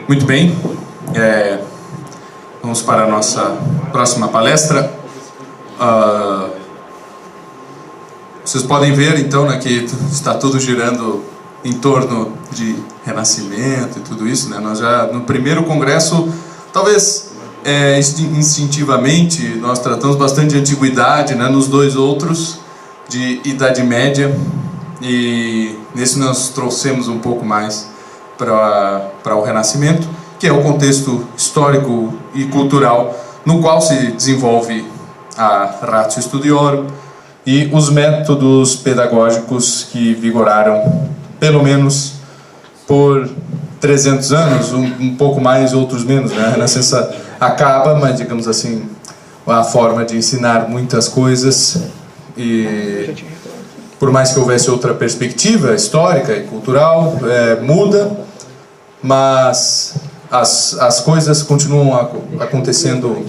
Muito bem, vamos para a nossa próxima palestra. Vocês podem ver, então, né, que está tudo girando em torno de Renascimento e tudo isso, né? Nós já, no primeiro congresso, talvez instintivamente, nós tratamos bastante de Antiguidade, né? Nos dois outros, de Idade Média, e nesse nós trouxemos um pouco mais para o Renascimento, que é o contexto histórico e cultural no qual se desenvolve a Ratio Studiorum e os métodos pedagógicos que vigoraram pelo menos por 300 anos, um pouco mais, outros menos, né? A Renascença acaba, mas, digamos assim, a forma de ensinar muitas coisas, e por mais que houvesse outra perspectiva histórica e cultural, muda, mas as coisas continuam acontecendo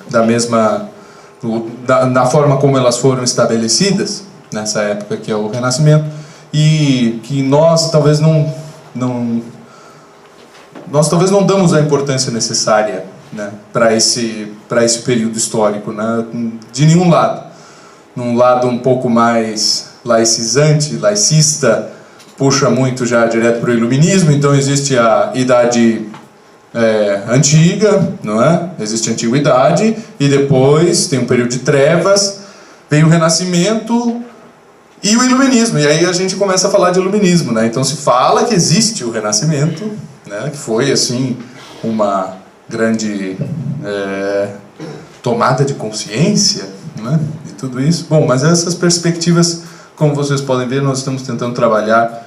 da forma como elas foram estabelecidas nessa época, que é o Renascimento, e que nós talvez não damos a importância necessária, né, para esse período histórico, né, de nenhum lado. Num lado um pouco mais laicizante, laicista, puxa muito já direto para o Iluminismo. Então existe a Idade Antiga, não é? Existe a Antiguidade, e depois tem um período de trevas, vem o Renascimento e o Iluminismo, e aí a gente começa a falar de Iluminismo, né? Então se fala que existe o Renascimento, né, que foi assim uma grande tomada de consciência, né, e tudo isso. Bom, mas essas perspectivas, como vocês podem ver, nós estamos tentando trabalhar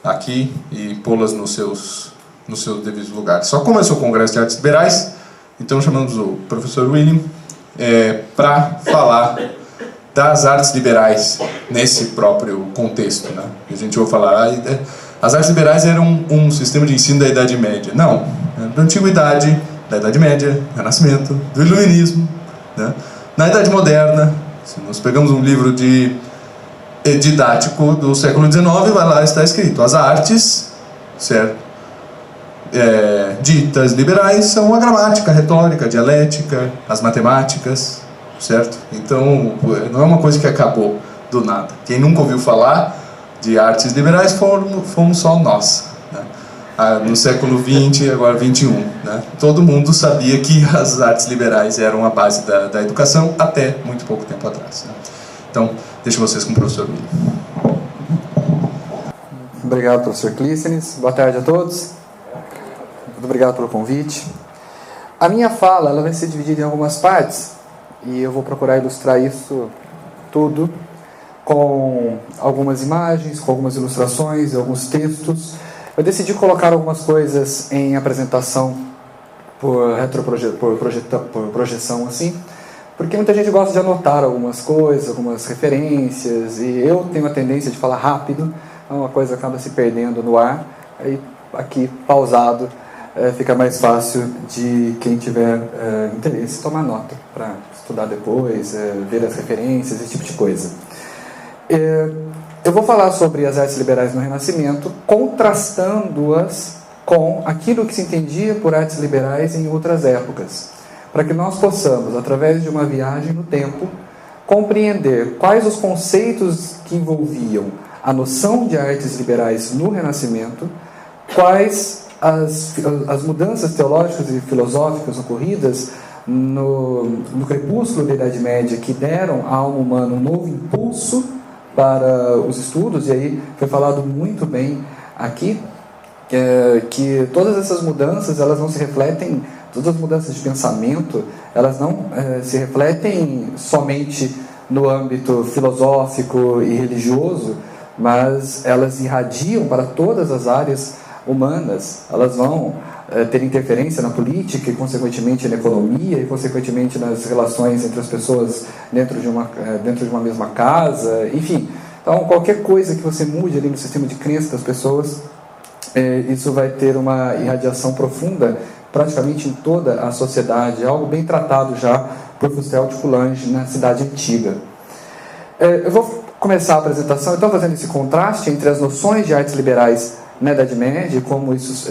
aqui e pô-las nos seus devidos lugares. Só começou o Congresso de Artes Liberais, então chamamos o professor William para falar das artes liberais nesse próprio contexto, né? A gente vai falar, as artes liberais eram um sistema de ensino da Idade Média. Não, da Antiguidade, da Idade Média, Renascimento, do Iluminismo, né? Na Idade Moderna, se nós pegamos um livro didático do século XIX, vai lá, está escrito: as artes, certo, ditas liberais são a gramática, a retórica, a dialética, as matemáticas, certo? Então, não é uma coisa que acabou do nada. Quem nunca ouviu falar de artes liberais fomos só nós, né? No século XX, agora XXI, né? Todo mundo sabia que as artes liberais eram a base da educação até muito pouco tempo atrás, né? Então, deixo vocês com o professor William. Obrigado, professor Clístenes. Boa tarde a todos. Muito obrigado pelo convite. A minha fala ela vai ser dividida em algumas partes, e eu vou procurar ilustrar isso tudo com algumas imagens, com algumas ilustrações, alguns textos. Eu decidi colocar algumas coisas em apresentação por projeção, assim, porque muita gente gosta de anotar algumas coisas, algumas referências, e eu tenho a tendência de falar rápido, então uma coisa acaba se perdendo no ar. Aí aqui pausado fica mais fácil de quem tiver interesse tomar nota para estudar depois, ver as referências, esse tipo de coisa. Eu vou falar sobre as artes liberais no Renascimento, contrastando-as com aquilo que se entendia por artes liberais em outras épocas, para que nós possamos, através de uma viagem no tempo, compreender quais os conceitos que envolviam a noção de artes liberais no Renascimento, quais as mudanças teológicas e filosóficas ocorridas no crepúsculo da Idade Média, que deram à alma humana um novo impulso para os estudos. E aí foi falado muito bem aqui que todas essas mudanças, elas não se refletem, todas as mudanças de pensamento, elas não se refletem somente no âmbito filosófico e religioso, mas elas irradiam para todas as áreas humanas. Elas vão ter interferência na política e, consequentemente, na economia e, consequentemente, nas relações entre as pessoas dentro de uma mesma casa, enfim. Então, qualquer coisa que você mude ali no sistema de crença das pessoas, isso vai ter uma irradiação profunda praticamente em toda a sociedade, algo bem tratado já por Fustel de Coulanges na Cidade Antiga. Eu vou começar a apresentação, então, fazendo esse contraste entre as noções de artes liberais na Idade Média, como isso,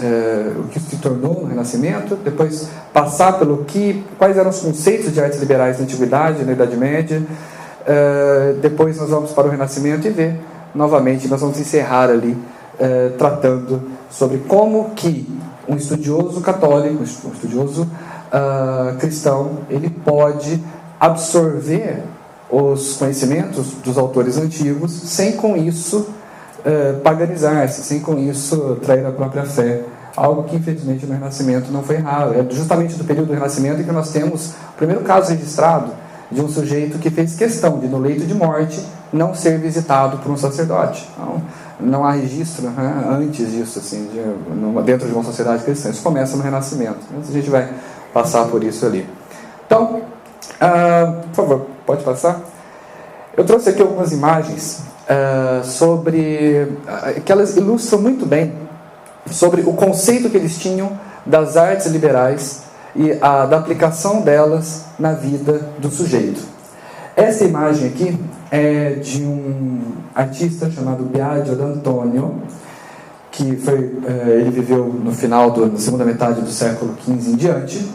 o que se tornou no Renascimento, depois passar quais eram os conceitos de artes liberais na Antiguidade, na Idade Média, depois nós vamos para o Renascimento e ver, novamente, nós vamos encerrar ali, tratando sobre como que um estudioso católico, um estudioso cristão, ele pode absorver os conhecimentos dos autores antigos, sem com isso paganizar-se, sem com isso trair a própria fé, algo que infelizmente no Renascimento não foi raro. É justamente do período do Renascimento em que nós temos o primeiro caso registrado de um sujeito que fez questão de, no leito de morte, não ser visitado por um sacerdote. Não há registro antes disso, assim, dentro de uma sociedade cristã. Isso começa no Renascimento. Mas a gente vai passar por isso ali. Então, por favor, pode passar? Eu trouxe aqui algumas imagens que elas ilustram muito bem sobre o conceito que eles tinham das artes liberais e da aplicação delas na vida do sujeito. Essa imagem aqui é de um artista chamado Biagio d'Antonio, que ele viveu na segunda metade do século XV em diante.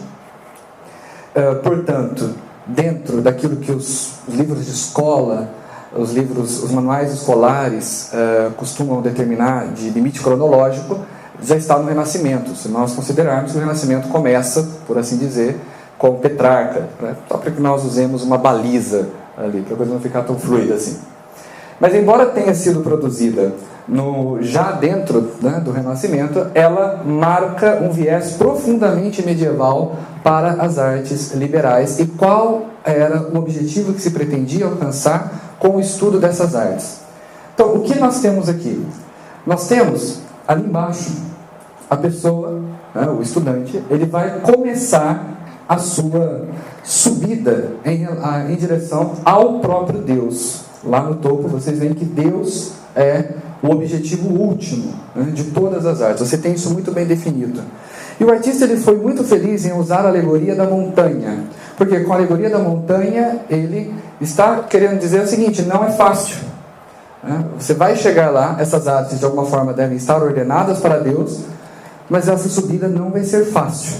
Portanto, dentro daquilo que os livros de escola, os manuais escolares costumam determinar de limite cronológico, já está no Renascimento. Se nós considerarmos que o Renascimento começa, por assim dizer, com Petrarca, só para que nós usemos uma baliza ali, para a coisa não ficar tão fluida assim. Mas embora tenha sido produzida já dentro do Renascimento, ela marca um viés profundamente medieval para as artes liberais. E qual era o objetivo que se pretendia alcançar com o estudo dessas artes? Então, o que nós temos aqui? Nós temos ali embaixo a pessoa, o estudante, ele vai começar a sua subida em direção ao próprio Deus. Lá no topo vocês veem que Deus é o objetivo último de todas as artes. Você tem isso muito bem definido. E o artista ele foi muito feliz em usar a alegoria da montanha, porque com a alegoria da montanha ele está querendo dizer o seguinte: não é fácil. Você vai chegar lá, essas artes de alguma forma devem estar ordenadas para Deus, mas essa subida não vai ser fácil,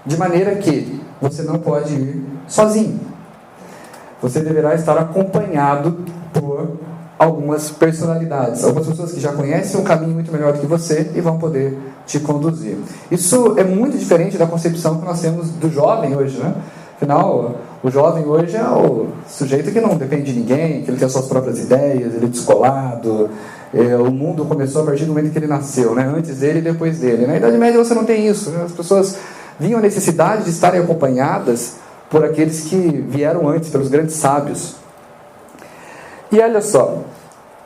de maneira que você não pode ir sozinho. Você deverá estar acompanhado por algumas personalidades, algumas pessoas que já conhecem um caminho muito melhor do que você e vão poder te conduzir. Isso é muito diferente da concepção que nós temos do jovem hoje, Afinal, o jovem hoje é o sujeito que não depende de ninguém, que ele tem as suas próprias ideias, ele é descolado. O mundo começou a partir do momento que ele nasceu, antes dele e depois dele. Na Idade Média você não tem isso. As pessoas viam a necessidade de estarem acompanhadas por aqueles que vieram antes, pelos grandes sábios. E olha só,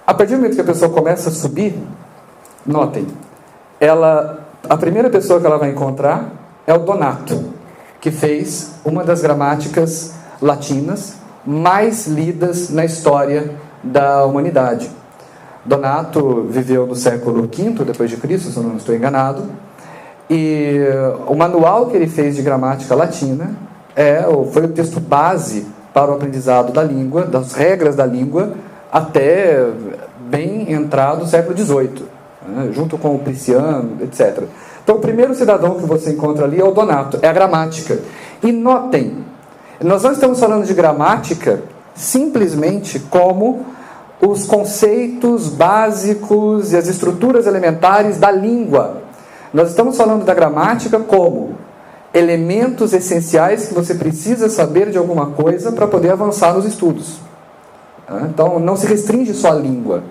a partir do momento que a pessoa começa a subir, notem, a primeira pessoa que ela vai encontrar é o Donato, que fez uma das gramáticas latinas mais lidas na história da humanidade. Donato viveu no século V depois de Cristo, se eu não estou enganado, e o manual que ele fez de gramática latina foi o texto base para o aprendizado da língua, das regras da língua, até bem entrado no século XVIII, junto com o Prisciano, etc. Então, o primeiro cidadão que você encontra ali é o Donato, é a gramática. E notem, nós não estamos falando de gramática simplesmente como os conceitos básicos e as estruturas elementares da língua. Nós estamos falando da gramática como elementos essenciais que você precisa saber de alguma coisa para poder avançar nos estudos. Então, não se restringe só à língua.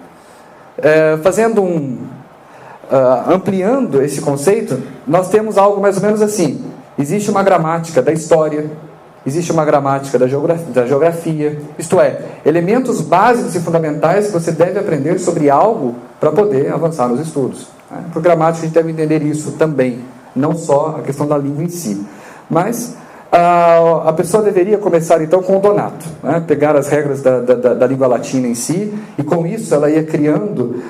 Ampliando esse conceito, nós temos algo mais ou menos assim. Existe uma gramática da história, existe uma gramática da geografia, isto é, elementos básicos e fundamentais que você deve aprender sobre algo para poder avançar nos estudos. Por gramática a gente deve entender isso também, não só a questão da língua em si. Mas a pessoa deveria começar então com o Donato, pegar as regras da língua latina em si, e com isso ela ia criando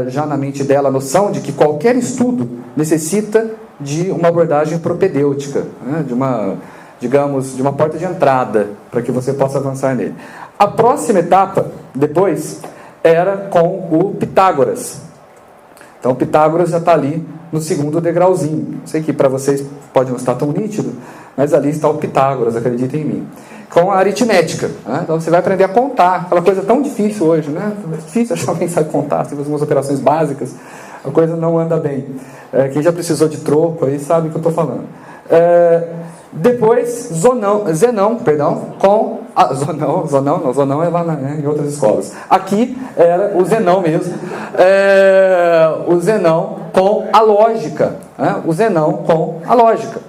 já na mente dela a noção de que qualquer estudo necessita de uma abordagem propedêutica, de uma porta de entrada para que você possa avançar nele. A próxima etapa depois era com o Pitágoras. Então Pitágoras já está ali no segundo degrauzinho. Sei que para vocês pode não estar tão nítido, mas ali está o Pitágoras, acreditem em mim. Com a aritmética, né? Então você vai aprender a contar, aquela coisa tão difícil hoje, né? É difícil achar alguém que sabe contar, se fazer umas operações básicas, a coisa não anda bem. Quem já precisou de troco aí sabe o que eu estou falando. Depois, Zenão, com... Zonão é lá em outras escolas. Aqui era o Zenão mesmo. O Zenão com a lógica. O Zenão com a lógica.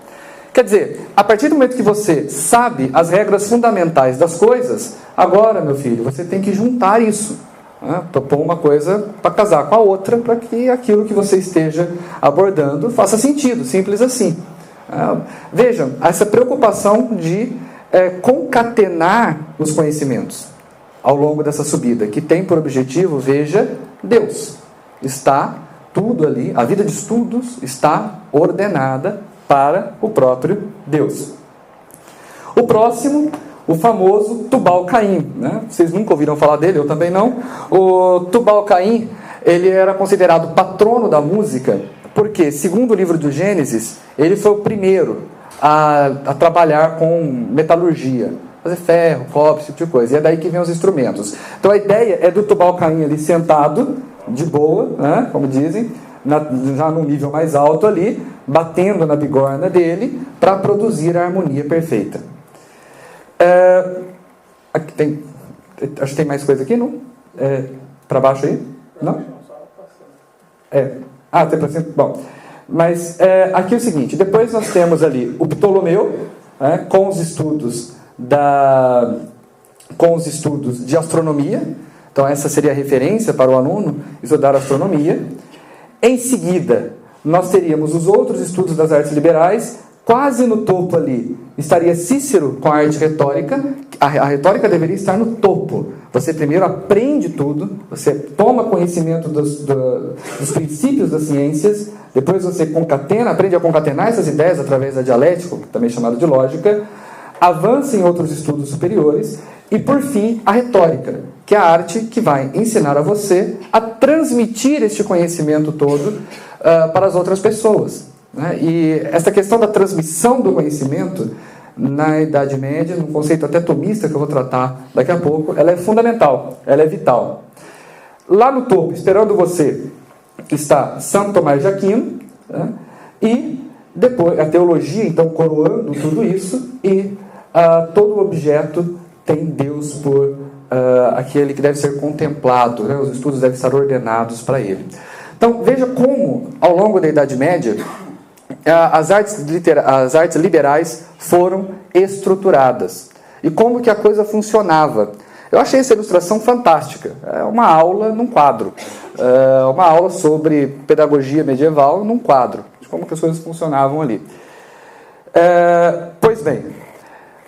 Quer dizer, a partir do momento que você sabe as regras fundamentais das coisas, agora, meu filho, você tem que juntar isso. Propor uma coisa para casar com a outra, para que aquilo que você esteja abordando faça sentido, simples assim. Vejam, essa preocupação de concatenar os conhecimentos ao longo dessa subida, que tem por objetivo, veja, Deus. Está tudo ali, a vida de estudos está ordenada para o próprio Deus. O próximo, o famoso Tubal-Caim, né? Vocês nunca ouviram falar dele, eu também não. O Tubal-Caim, ele era considerado patrono da música, porque, segundo o livro do Gênesis, ele foi o primeiro a trabalhar com metalurgia, fazer ferro, cobre, esse tipo de coisa. E é daí que vem os instrumentos. Então a ideia é do Tubal-Caim ali sentado, de boa, né? Como dizem, já num nível mais alto ali, batendo na bigorna dele para produzir a harmonia perfeita. Aqui tem, acho que tem mais coisa aqui, não? Para baixo aí? Não? Tem para cima? Bom, mas aqui é o seguinte, depois nós temos ali o Ptolomeu, com os estudos de astronomia. Então essa seria a referência para o aluno estudar astronomia. Em seguida, nós teríamos os outros estudos das artes liberais. Quase no topo ali estaria Cícero com a arte retórica. A retórica deveria estar no topo. Você primeiro aprende tudo, você toma conhecimento dos princípios das ciências, depois você aprende a concatenar essas ideias através da dialética, também chamada de lógica, avança em outros estudos superiores e, por fim, a retórica, que é a arte que vai ensinar a você a transmitir este conhecimento todo para as outras pessoas. E essa questão da transmissão do conhecimento na Idade Média, num conceito até tomista que eu vou tratar daqui a pouco, ela é fundamental, ela é vital. Lá no topo, esperando você, está Santo Tomás de Aquino, e depois a teologia, então, coroando tudo isso, e todo objeto tem Deus por aquele que deve ser contemplado, os estudos devem estar ordenados para ele. Então, veja como, ao longo da Idade Média, as artes liberais foram estruturadas. E como que a coisa funcionava. Eu achei essa ilustração fantástica. É uma aula num quadro. Uma aula sobre pedagogia medieval num quadro. De como que as coisas funcionavam ali. Pois bem,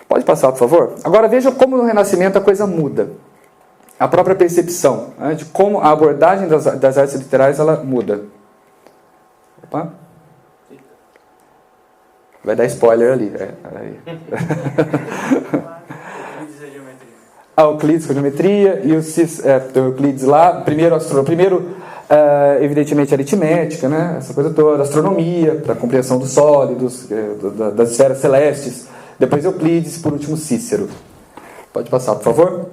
pode passar, por favor? Agora veja como no Renascimento a coisa muda. A própria percepção, de como a abordagem das artes literais ela muda. Opa. Vai dar spoiler ali. Euclides com geometria e o Euclides lá. Primeiro, evidentemente, aritmética, né? Essa coisa toda. Astronomia, para a compreensão dos sólidos, das esferas celestes. Depois Euclides, por último Cícero. Pode passar, por favor.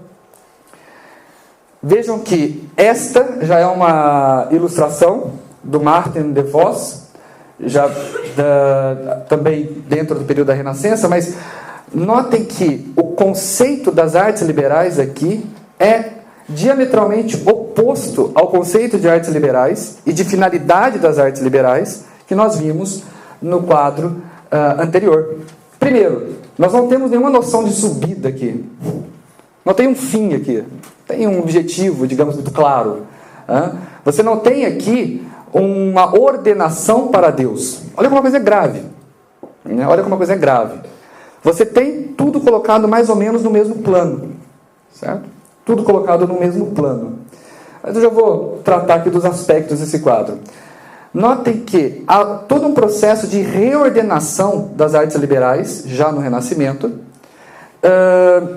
Vejam que esta já é uma ilustração do Martin de Vos, já também dentro do período da Renascença, mas notem que o conceito das artes liberais aqui é diametralmente oposto ao conceito de artes liberais e de finalidade das artes liberais que nós vimos no quadro anterior. Primeiro, nós não temos nenhuma noção de subida aqui. Não tem um fim aqui. Tem um objetivo, digamos, muito claro. Você não tem aqui uma ordenação para Deus. Olha como uma coisa é grave. Olha como uma coisa é grave. Você tem tudo colocado mais ou menos no mesmo plano. Certo? Tudo colocado no mesmo plano. Mas eu já vou tratar aqui dos aspectos desse quadro. Notem que há todo um processo de reordenação das artes liberais, já no Renascimento,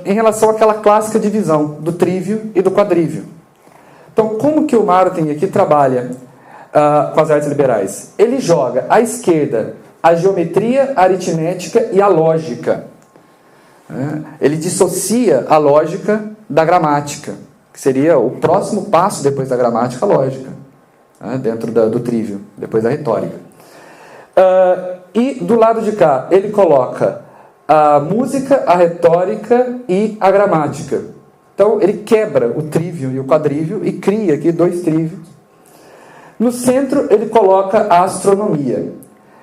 em relação àquela clássica divisão do trívio e do quadrívio. Então, como que o Martin aqui trabalha com as artes liberais? Ele joga à esquerda a geometria, a aritmética e a lógica. Ele dissocia a lógica da gramática, que seria o próximo passo depois da gramática, a lógica, dentro do trívio, depois da retórica. E do lado de cá, ele coloca a música, a retórica e a gramática. Então, ele quebra o trívio e o quadrívio e cria aqui 2 trívios. No centro, ele coloca a astronomia.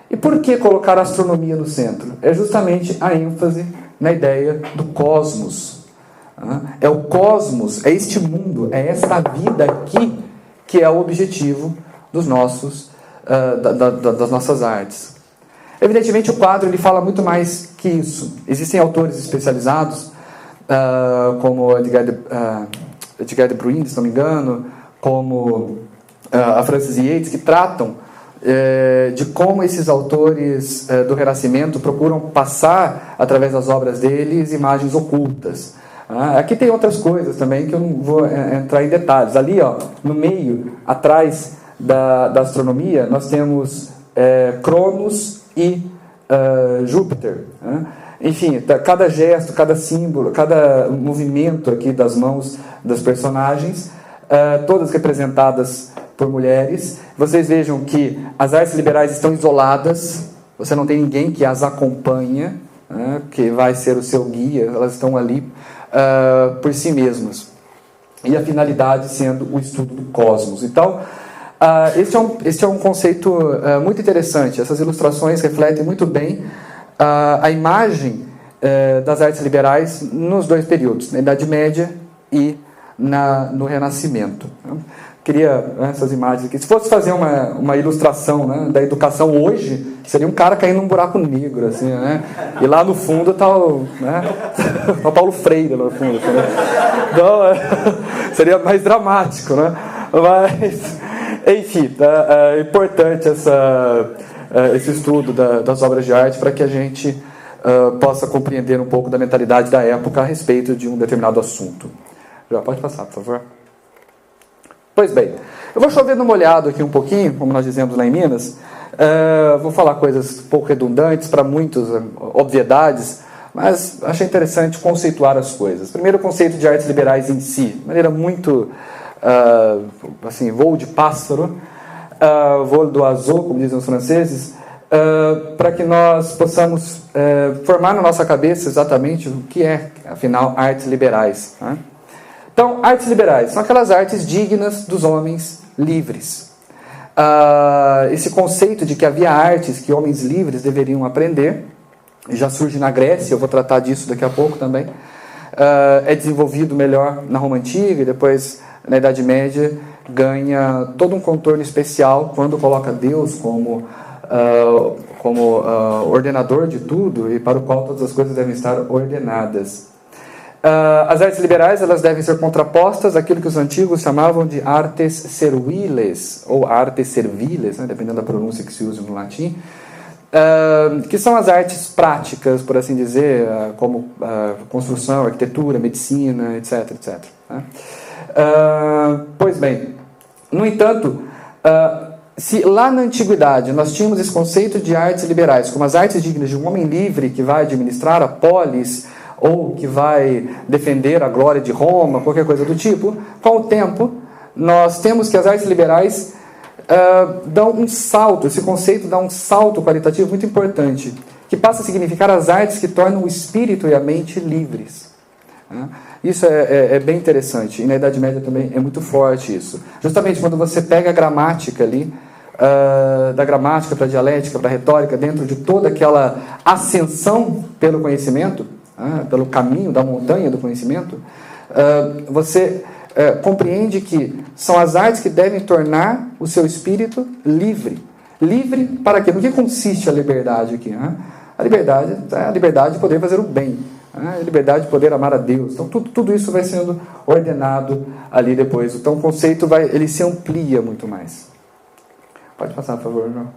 E por que colocar a astronomia no centro? É justamente a ênfase na ideia do cosmos. É o cosmos, é este mundo, é esta vida aqui que é o objetivo dos das nossas artes. Evidentemente, o quadro ele fala muito mais que isso. Existem autores especializados, como Edgar de Bruyne, se não me engano, como a Frances Yates, que tratam de como esses autores do Renascimento procuram passar, através das obras deles, imagens ocultas. Aqui tem outras coisas também que eu não vou entrar em detalhes. Ali, no meio, atrás da astronomia, nós temos Cronos e Júpiter. Enfim, cada gesto, cada símbolo, cada movimento aqui das mãos das personagens, todas representadas por mulheres. Vocês vejam que as artes liberais estão isoladas, você não tem ninguém que as acompanha, que vai ser o seu guia, elas estão ali por si mesmas. E a finalidade sendo o estudo do cosmos. Então, este é um conceito muito interessante. Essas ilustrações refletem muito bem a imagem das artes liberais nos 2 períodos, na Idade Média e no Renascimento. Queria essas imagens aqui. Se fosse fazer uma ilustração, da educação hoje, seria um cara caindo num buraco negro, assim, e lá no fundo está o Paulo Freire, lá no fundo. Assim, Então, seria mais dramático, Mas, enfim, é importante esse estudo das obras de arte para que a gente possa compreender um pouco da mentalidade da época a respeito de um determinado assunto. Já pode passar, por favor. Pois bem, eu vou chover no molhado aqui um pouquinho, como nós dizemos lá em Minas. Vou falar coisas um pouco redundantes, para muitos, obviedades, mas achei interessante conceituar as coisas. Primeiro, o conceito de artes liberais em si, de maneira muito, assim, voo de pássaro, voo do azul, como dizem os franceses, para que nós possamos formar na nossa cabeça exatamente o que é, afinal, artes liberais. Então, artes liberais são aquelas artes dignas dos homens livres. Esse conceito de que havia artes que homens livres deveriam aprender, já surge na Grécia, eu vou tratar disso daqui a pouco também, é desenvolvido melhor na Roma Antiga e depois na Idade Média ganha todo um contorno especial quando coloca Deus como ordenador de tudo e para o qual todas as coisas devem estar ordenadas. As artes liberais elas devem ser contrapostas àquilo que os antigos chamavam de artes serviles, ou artes serviles, dependendo da pronúncia que se usa no latim, que são as artes práticas, por assim dizer, como construção, arquitetura, medicina, etc. Pois bem, no entanto, se lá na antiguidade nós tínhamos esse conceito de artes liberais como as artes dignas de um homem livre que vai administrar a polis, ou que vai defender a glória de Roma, qualquer coisa do tipo, com o tempo, nós temos que as artes liberais dão um salto, esse conceito dá um salto qualitativo muito importante, que passa a significar as artes que tornam o espírito e a mente livres. Isso é bem interessante, e na Idade Média também é muito forte isso. Justamente quando você pega a gramática ali, da gramática para a dialética, para a retórica, dentro de toda aquela ascensão pelo conhecimento, pelo caminho da montanha do conhecimento, você compreende que são as artes que devem tornar o seu espírito livre. Livre para quê? No que consiste a liberdade aqui? A liberdade é a liberdade de poder fazer o bem, a liberdade de poder amar a Deus. Então tudo isso vai sendo ordenado ali depois. Então o conceito ele se amplia muito mais. Pode passar, por favor, João.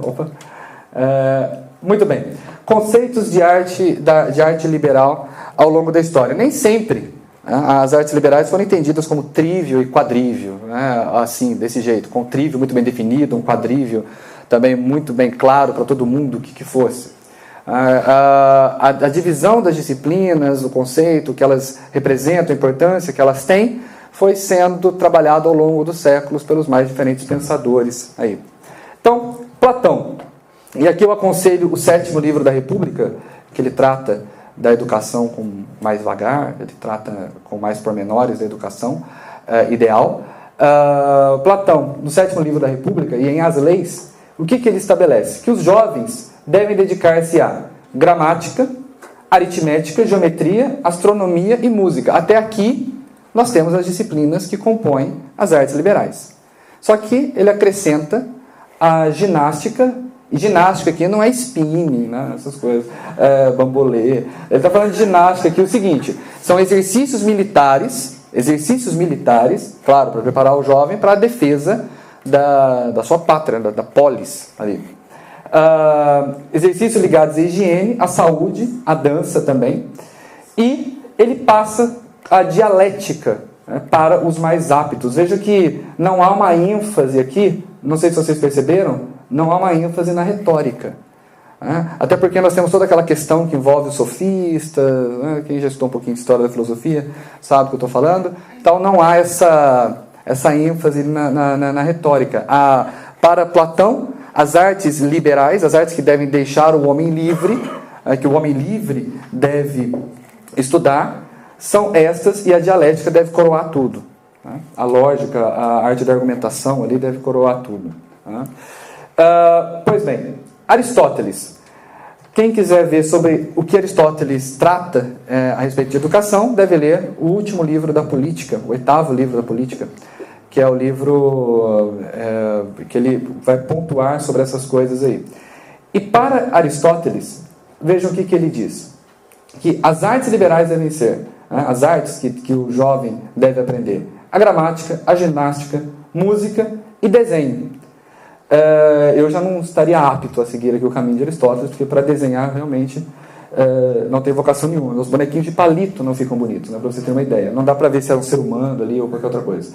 Opa. Muito bem. Conceitos de arte liberal ao longo da história. Nem sempre As artes liberais foram entendidas como trívio e quadrívio, né? Assim, desse jeito, com trívio muito bem definido, um quadrívio também muito bem claro para todo mundo o que fosse. A divisão das disciplinas, o conceito que elas representam, a importância que elas têm, foi sendo trabalhado ao longo dos séculos pelos mais diferentes pensadores. Aí. Então, Platão. E aqui eu aconselho o 7º livro da República, que ele trata da educação com mais vagar, ele trata com mais pormenores da educação ideal. Platão, no 7º livro da República, e em As Leis, o que ele estabelece? Que os jovens devem dedicar-se a gramática, aritmética, geometria, astronomia e música. Até aqui, nós temos as disciplinas que compõem as artes liberais. Só que ele acrescenta a ginástica, e ginástica aqui não é spinning, né? Essas coisas, bambolê. Ele está falando de ginástica aqui, o seguinte, são exercícios militares, claro, para preparar o jovem para a defesa da sua pátria, da polis ali. Exercícios ligados à higiene, à saúde, à dança também. E ele passa a dialética, né, para os mais aptos. Veja que não há uma ênfase aqui, não sei se vocês perceberam, não há uma ênfase na retórica. Né? Até porque nós temos toda aquela questão que envolve os sofistas, né? Quem já estudou um pouquinho de história da filosofia sabe o que eu estou falando. Então não há essa ênfase na retórica. Para Platão, as artes liberais, as artes que devem deixar o homem livre, que o homem livre deve estudar, são estas, e a dialética deve coroar tudo. Né? A lógica, a arte da argumentação ali deve coroar tudo. Né? Pois bem, Aristóteles. Quem quiser ver sobre o que Aristóteles trata a respeito de educação, deve ler o último livro da Política, o 8º livro da Política, que é o livro que ele vai pontuar sobre essas coisas aí. E para Aristóteles, vejam o que ele diz. Que as artes liberais devem ser, as artes que o jovem deve aprender: a gramática, a ginástica, música e desenho. Eu já não estaria apto a seguir aqui o caminho de Aristóteles, porque para desenhar realmente não tem vocação nenhuma. Os bonequinhos de palito não ficam bonitos, né, para você ter uma ideia. Não dá para ver se é um ser humano ali ou qualquer outra coisa.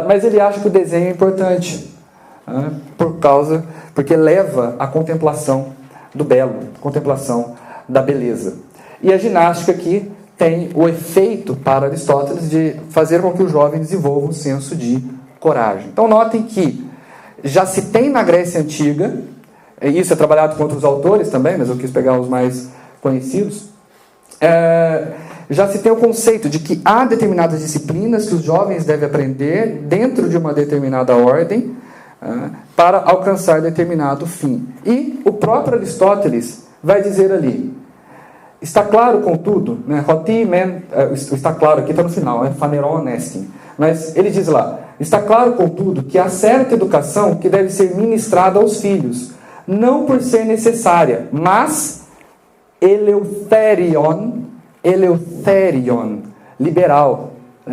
Mas ele acha que o desenho é importante, porque leva à contemplação do belo, contemplação da beleza. E a ginástica aqui tem o efeito para Aristóteles de fazer com que o jovem desenvolva um senso de coragem. Então notem que já se tem na Grécia Antiga, isso é trabalhado com outros autores também, mas eu quis pegar os mais conhecidos, já se tem o conceito de que há determinadas disciplinas que os jovens devem aprender dentro de uma determinada ordem para alcançar determinado fim. E o próprio Aristóteles vai dizer ali, está claro, contudo, né, está claro, aqui está no final, faneron estin, mas ele diz lá, está claro, contudo, que há certa educação que deve ser ministrada aos filhos, não por ser necessária, mas eleutherion, liberal,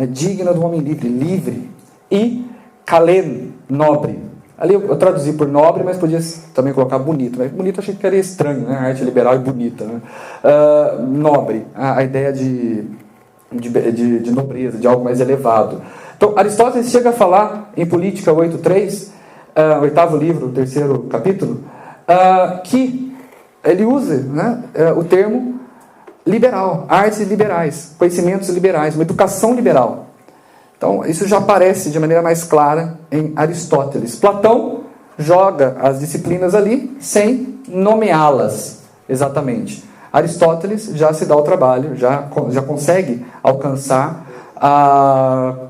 digna do homem livre, e kalen, nobre. Ali eu traduzi por nobre, mas podia também colocar bonito. Mas bonito eu achei que era estranho, né? A arte liberal é bonita. Né? Nobre, a ideia de nobreza, de algo mais elevado. Então, Aristóteles chega a falar em Política 8.3, 8º livro, 3º capítulo, que ele usa, né, o termo liberal, artes liberais, conhecimentos liberais, uma educação liberal. Então, isso já aparece de maneira mais clara em Aristóteles. Platão joga as disciplinas ali sem nomeá-las exatamente. Aristóteles já se dá o trabalho, já consegue alcançar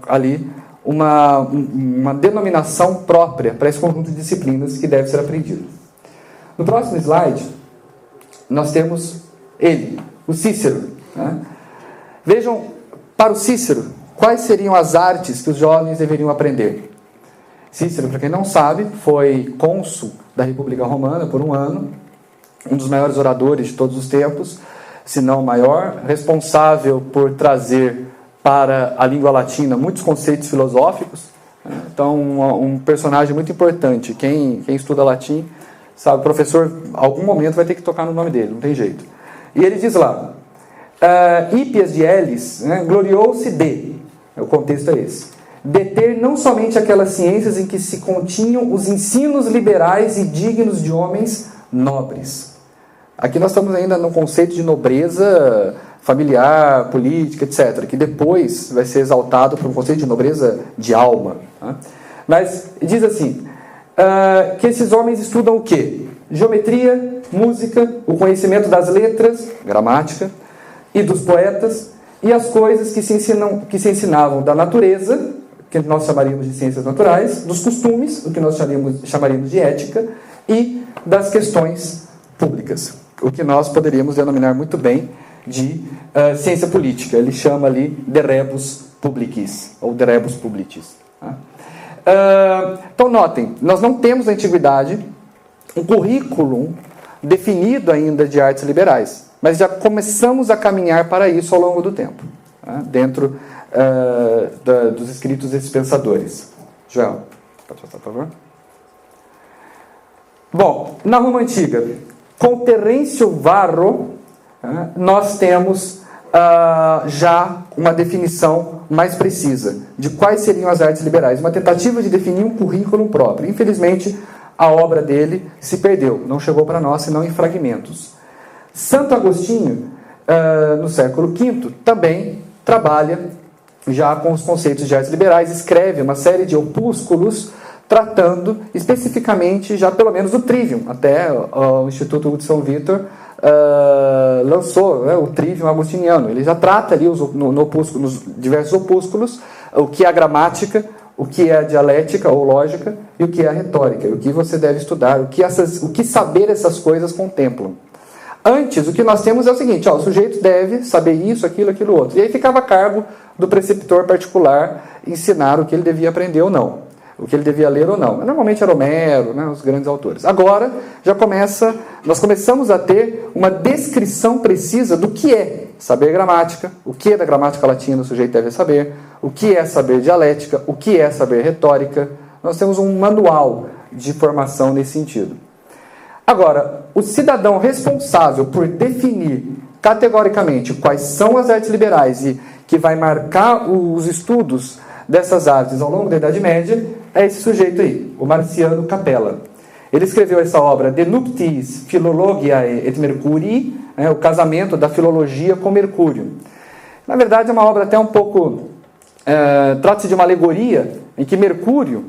ali uma denominação própria para esse conjunto de disciplinas que deve ser aprendido. No próximo slide, nós temos ele, o Cícero. Né? Vejam, para o Cícero, quais seriam as artes que os jovens deveriam aprender? Cícero, para quem não sabe, foi cônsul da República Romana por um ano, um dos maiores oradores de todos os tempos, se não o maior, responsável por trazer para a língua latina muitos conceitos filosóficos. Então, um personagem muito importante. Quem estuda latim sabe, o professor, em algum momento, vai ter que tocar no nome dele, não tem jeito. E ele diz lá, Hípias de Elis, né, gloriou-se de, o contexto é esse, deter não somente aquelas ciências em que se continham os ensinos liberais e dignos de homens nobres. Aqui nós estamos ainda no conceito de nobreza familiar, política, etc., que depois vai ser exaltado para um conceito de nobreza de alma. Tá? Mas diz assim, que esses homens estudam o quê? Geometria, música, o conhecimento das letras, gramática, e dos poetas, e as coisas que se ensinavam da natureza, que nós chamaríamos de ciências naturais, dos costumes, o que nós chamaríamos de ética, e das questões públicas, o que nós poderíamos denominar muito bem de ciência política. Ele chama ali de rebus publicis, ou de rebus publicis. Tá? Então notem, nós não temos na antiguidade um currículo definido ainda de artes liberais, mas já começamos a caminhar para isso ao longo do tempo, tá? Dentro dos escritos desses pensadores. Joel, pode passar, por favor? Bom, na Roma Antiga, com Terêncio Varro, nós temos já uma definição mais precisa de quais seriam as artes liberais, uma tentativa de definir um currículo próprio. Infelizmente, a obra dele se perdeu, não chegou para nós, senão em fragmentos. Santo Agostinho, no século V, também trabalha já com os conceitos de artes liberais, escreve uma série de opúsculos tratando especificamente, já pelo menos, do trivium. Até o Instituto de São Vítor lançou, né, o trivium agostiniano. Ele já trata ali nos diversos opúsculos o que é a gramática, o que é a dialética ou lógica e o que é a retórica, o que você deve estudar, o que saber essas coisas contemplam. Antes, o que nós temos é o seguinte, o sujeito deve saber isso, aquilo, outro. E aí ficava a cargo do preceptor particular ensinar o que ele devia aprender ou não, o que ele devia ler ou não. Normalmente era Homero, né, os grandes autores. Agora, nós começamos a ter uma descrição precisa do que é saber gramática, o que é da gramática latina o sujeito deve saber, o que é saber dialética, o que é saber retórica. Nós temos um manual de formação nesse sentido. Agora, o cidadão responsável por definir categoricamente quais são as artes liberais e que vai marcar os estudos dessas artes ao longo da Idade Média é esse sujeito aí, o Marciano Capella. Ele escreveu essa obra De Nuptiis Philologiae et Mercurii, o casamento da filologia com Mercúrio. Na verdade, é uma obra até um pouco... trata-se de uma alegoria em que Mercúrio,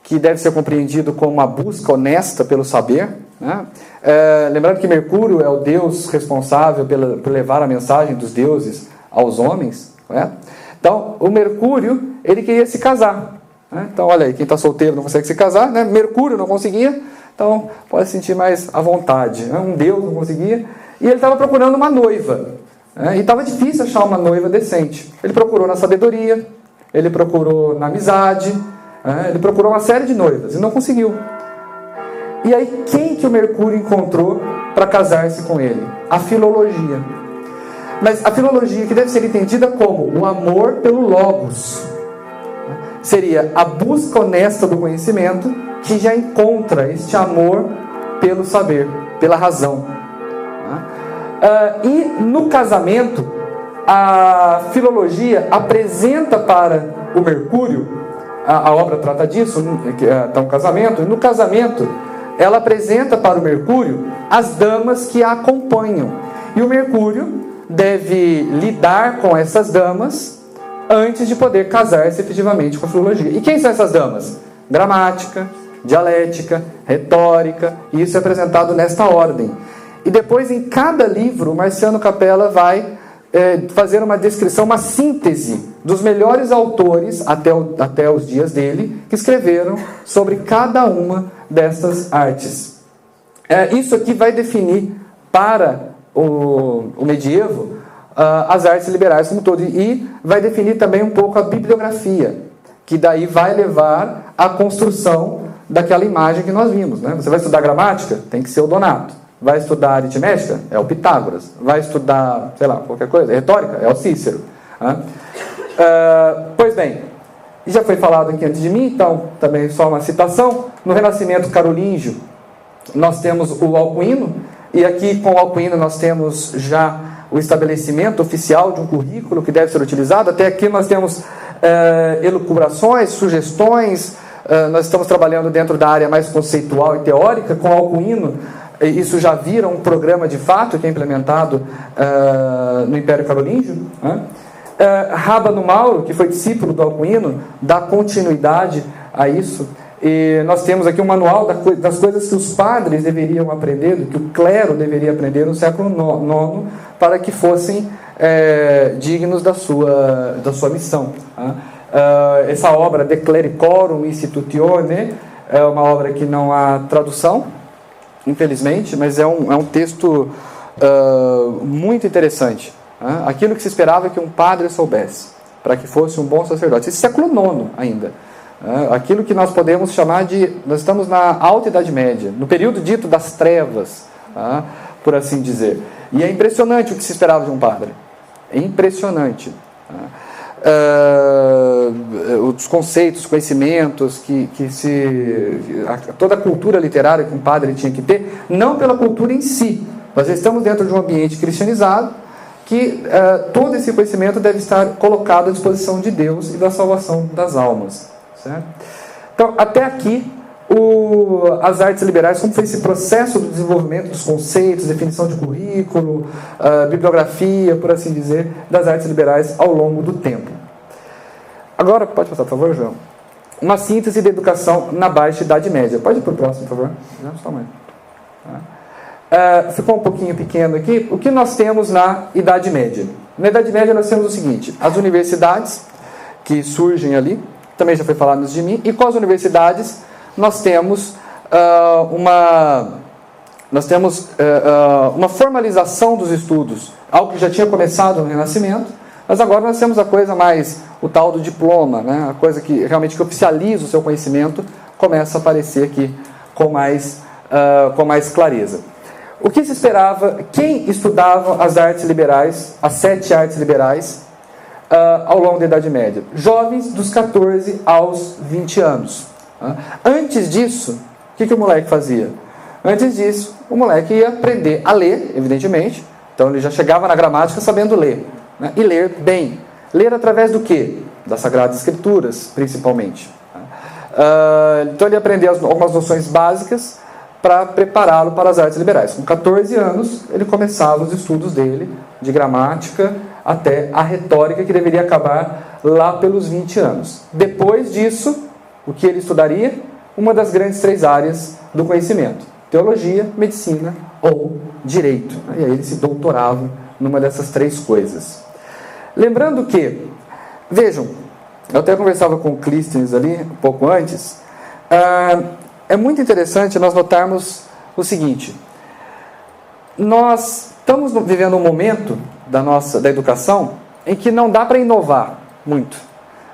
que deve ser compreendido como uma busca honesta pelo saber, né? Lembrando que Mercúrio é o deus responsável por levar a mensagem dos deuses aos homens, né? Então, o Mercúrio, ele queria se casar, né? Então, olha aí, quem está solteiro não consegue se casar, né? Mercúrio não conseguia, então pode se sentir mais à vontade, né? Um deus não conseguia, e ele estava procurando uma noiva, né? E estava difícil achar uma noiva decente. Ele procurou na sabedoria, ele procurou na amizade, ele procurou uma série de noivas e não conseguiu. E aí, quem que o Mercúrio encontrou para casar-se com ele? A filologia. Mas a filologia que deve ser entendida como o amor pelo logos. Seria a busca honesta do conhecimento que já encontra este amor pelo saber, pela razão. E no casamento, a filologia apresenta para o Mercúrio, a obra trata disso, então casamento, e no casamento ela apresenta para o Mercúrio as damas que a acompanham. E o Mercúrio deve lidar com essas damas antes de poder casar-se efetivamente com a filologia. E quem são essas damas? Gramática, dialética, retórica, e isso é apresentado nesta ordem. E depois, em cada livro, o Marciano Capella vai fazer uma descrição, uma síntese dos melhores autores até os dias dele, que escreveram sobre cada uma destas artes. Isso aqui vai definir para o medievo as artes liberais como um todo, e vai definir também um pouco a bibliografia, que daí vai levar à construção daquela imagem que nós vimos, né? Você vai estudar gramática? Tem que ser o Donato. Vai estudar aritmética? É o Pitágoras. Vai estudar, sei lá, qualquer coisa, retórica? É o Cícero. Pois bem, já foi falado aqui antes de mim, então também só uma citação. No Renascimento carolíngio, nós temos o Alcuino, e aqui com o Alcuino nós temos já o estabelecimento oficial de um currículo que deve ser utilizado. Até aqui nós temos elucubrações, sugestões. Nós estamos trabalhando dentro da área mais conceitual e teórica. Com Alcuino, isso já vira um programa de fato que é implementado no Império Carolíngio. Rábano Mauro, que foi discípulo do Alcuino, dá continuidade a isso. E nós temos aqui um manual das coisas que os padres deveriam aprender, que o clero deveria aprender no século IX, para que fossem dignos da sua missão. Essa obra, De Clericorum Institutione, é uma obra que não há tradução, infelizmente, mas é um texto muito interessante. Aquilo que se esperava que um padre soubesse, para que fosse um bom sacerdote. Esse século IX ainda. Aquilo que nós podemos chamar de... Nós estamos na Alta Idade Média, no período dito das trevas, por assim dizer. E é impressionante o que se esperava de um padre. É impressionante. Os conceitos, conhecimentos toda a cultura literária que um padre tinha que ter, não pela cultura em si. Nós estamos dentro de um ambiente cristianizado que todo esse conhecimento deve estar colocado à disposição de Deus e da salvação das almas. Certo? Então, até aqui, as artes liberais, como foi esse processo do desenvolvimento dos conceitos, definição de currículo, bibliografia, por assim dizer, das artes liberais ao longo do tempo. Agora, pode passar, por favor, João. Uma síntese da educação na Baixa Idade Média. Pode ir para o próximo, por favor. Ficou um pouquinho pequeno aqui. O que nós temos na Idade Média? Na Idade Média nós temos o seguinte: as universidades que surgem ali, também já foi falado de mim, e com as universidades nós temos uma formalização dos estudos, algo que já tinha começado no Renascimento, mas agora nós temos a coisa mais, o tal do diploma, a coisa que realmente oficializa o seu conhecimento, começa a aparecer aqui com mais clareza. O que se esperava? Quem estudava as artes liberais, as 7 artes liberais, ao longo da Idade Média? Jovens dos 14 aos 20 anos. Antes disso, o que o moleque fazia? Antes disso, o moleque ia aprender a ler, evidentemente. Então ele já chegava na gramática sabendo ler. E ler bem. Ler através do quê? Das Sagradas Escrituras, principalmente. Então ele ia aprender algumas noções básicas para prepará-lo para as artes liberais. Com 14 anos, ele começava os estudos dele, de gramática até a retórica, que deveria acabar lá pelos 20 anos. Depois disso, o que ele estudaria? Uma das grandes 3 áreas do conhecimento: teologia, medicina ou direito. E aí ele se doutorava numa dessas 3 coisas. Lembrando que, vejam, eu até conversava com o Clístenes ali, um pouco antes, é muito interessante nós notarmos o seguinte: nós estamos vivendo um momento da educação em que não dá para inovar muito.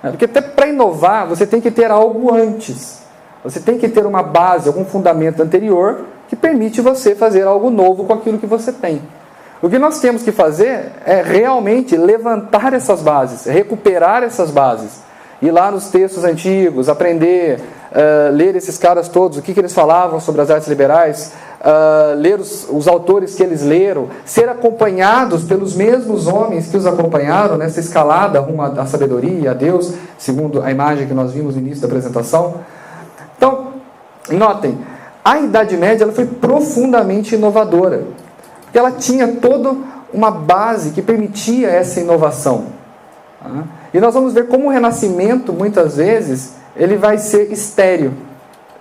Porque até para inovar você tem que ter algo antes. Você tem que ter uma base, algum fundamento anterior que permite você fazer algo novo com aquilo que você tem. O que nós temos que fazer é realmente levantar essas bases, recuperar essas bases. Ir lá nos textos antigos, aprender, ler esses caras todos, o que eles falavam sobre as artes liberais, ler os autores que eles leram, ser acompanhados pelos mesmos homens que os acompanharam nessa escalada rumo à sabedoria, a Deus, segundo a imagem que nós vimos no início da apresentação. Então, notem, a Idade Média ela foi profundamente inovadora, porque ela tinha toda uma base que permitia essa inovação. E nós vamos ver como o Renascimento, muitas vezes, ele vai ser estéril,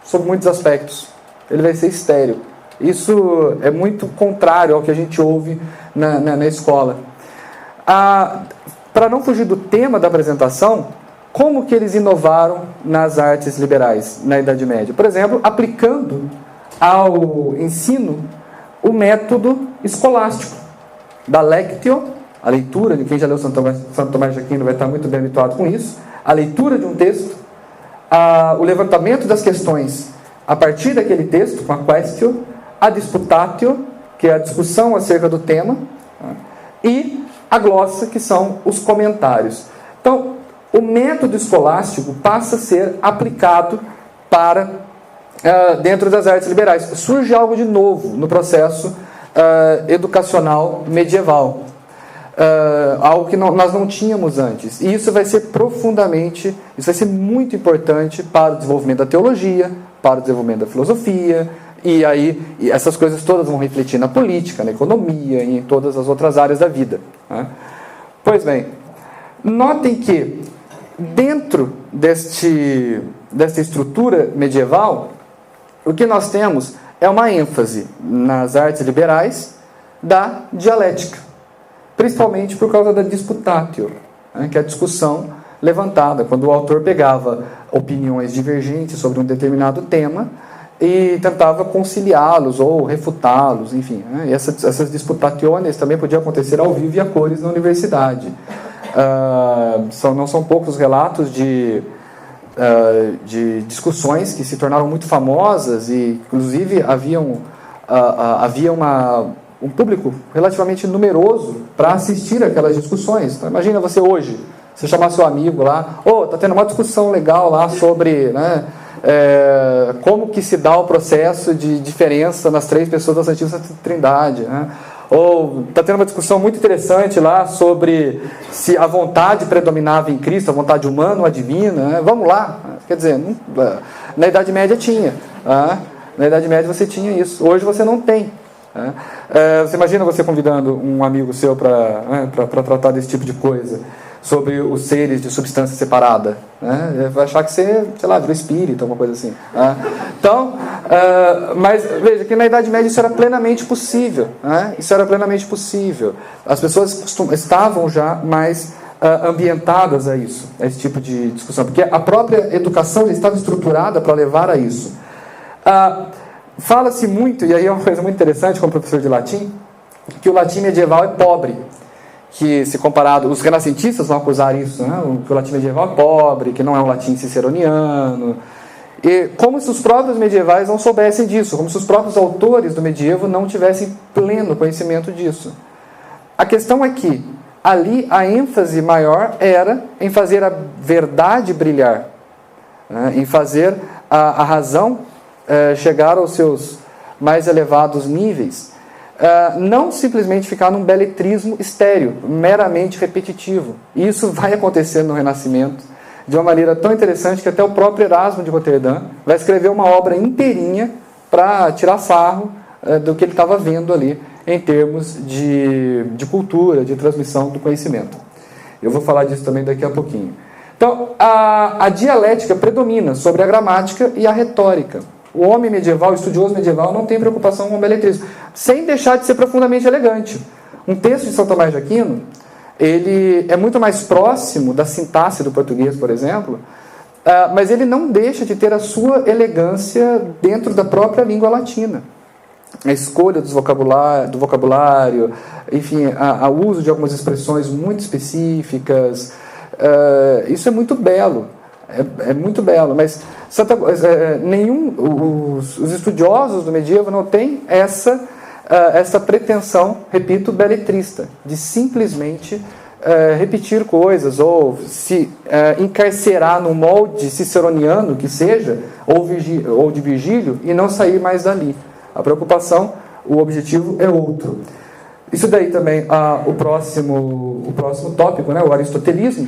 sob muitos aspectos. Ele vai ser estéril. Isso é muito contrário ao que a gente ouve na escola. Para não fugir do tema da apresentação, como que eles inovaram nas artes liberais na Idade Média? Por exemplo, aplicando ao ensino o método escolástico da lectio, a leitura, de quem já leu Santo Tomás de Aquino vai estar muito bem habituado com isso, a leitura de um texto, o levantamento das questões a partir daquele texto, com a quaestio, a disputatio, que é a discussão acerca do tema, e a glossa, que são os comentários. Então, o método escolástico passa a ser aplicado para dentro das artes liberais. Surge algo de novo no processo educacional medieval. algo que nós não tínhamos antes. E isso vai ser muito importante para o desenvolvimento da teologia, para o desenvolvimento da filosofia, e aí essas coisas todas vão refletir na política, na economia e em todas as outras áreas da vida, né? Pois bem, notem que dentro desta estrutura medieval, o que nós temos é uma ênfase nas artes liberais da dialética, principalmente por causa da disputatio, né, que é a discussão levantada, quando o autor pegava opiniões divergentes sobre um determinado tema e tentava conciliá-los ou refutá-los, enfim, né, e essas disputationes também podiam acontecer ao vivo e a cores na universidade. Não são poucos os relatos de discussões que se tornaram muito famosas e, inclusive, havia um público relativamente numeroso para assistir aquelas discussões. Então, imagina você hoje, você chamar seu amigo lá, está tendo uma discussão legal lá sobre, né, como que se dá o processo de diferença nas três pessoas da Santíssima Trindade, né? Ou está tendo uma discussão muito interessante lá sobre se a vontade predominava em Cristo, a vontade humana ou a divina, né? Vamos lá. Quer dizer, na Idade Média tinha. Na Idade Média você tinha isso. Hoje você não tem. Você imagina você convidando um amigo seu para tratar desse tipo de coisa, sobre os seres de substância separada, né? Ele vai achar que você, sei lá, virou espírito, alguma coisa assim, né? Então, mas veja que na Idade Média isso era plenamente possível, né? Isso era plenamente possível. As pessoas estavam já mais ambientadas a isso, a esse tipo de discussão, porque a própria educação já estava estruturada para levar a isso. Fala-se muito, e aí é uma coisa muito interessante como professor de latim, que o latim medieval é pobre, que se comparado, os renascentistas vão acusar isso, né? Que o latim medieval é pobre, que não é um latim ciceroniano, e como se os próprios medievais não soubessem disso, como se os próprios autores do medievo não tivessem pleno conhecimento disso. A questão é que ali a ênfase maior era em fazer a verdade brilhar, né? Em fazer a razão chegar aos seus mais elevados níveis. Não simplesmente ficar num beletrismo estéril, meramente repetitivo. E isso vai acontecer no Renascimento de uma maneira tão interessante que até o próprio Erasmo de Roterdã vai escrever uma obra inteirinha para tirar sarro do que ele estava vendo ali em termos de cultura, de transmissão do conhecimento. Eu vou falar disso também daqui a pouquinho. Então, a dialética predomina sobre a gramática e a retórica. O homem medieval, o estudioso medieval, não tem preocupação com o beletrismo, sem deixar de ser profundamente elegante. Um texto de São Tomás de Aquino, ele é muito mais próximo da sintaxe do português, por exemplo, mas ele não deixa de ter a sua elegância dentro da própria língua latina. A escolha do vocabulário, enfim, o uso de algumas expressões muito específicas, isso é muito belo. É muito belo, mas os estudiosos do medievo não têm essa pretensão, repito, beletrista, de simplesmente repetir coisas, ou se encarcerar no molde ciceroniano, que seja, ou de Virgílio, e não sair mais dali. A preocupação, o objetivo é outro. Isso daí também, o próximo tópico, né, o aristotelismo,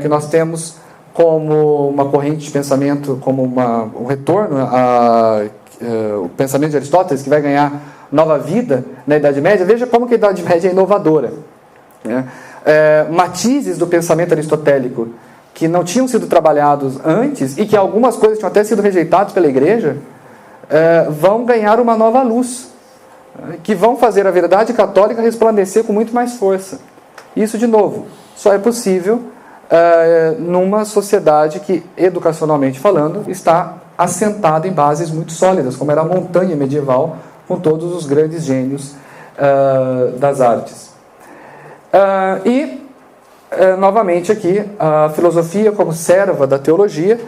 que nós temos como uma corrente de pensamento, como um retorno ao pensamento de Aristóteles, que vai ganhar nova vida na Idade Média. Veja como que a Idade Média é inovadora, né? Matizes do pensamento aristotélico que não tinham sido trabalhados antes e que algumas coisas tinham até sido rejeitadas pela Igreja, vão ganhar uma nova luz, que vão fazer a verdade católica resplandecer com muito mais força. Isso, de novo, só é possível numa sociedade que, educacionalmente falando, está assentada em bases muito sólidas, como era a montanha medieval, com todos os grandes gênios das artes. Novamente aqui, a filosofia como serva da teologia,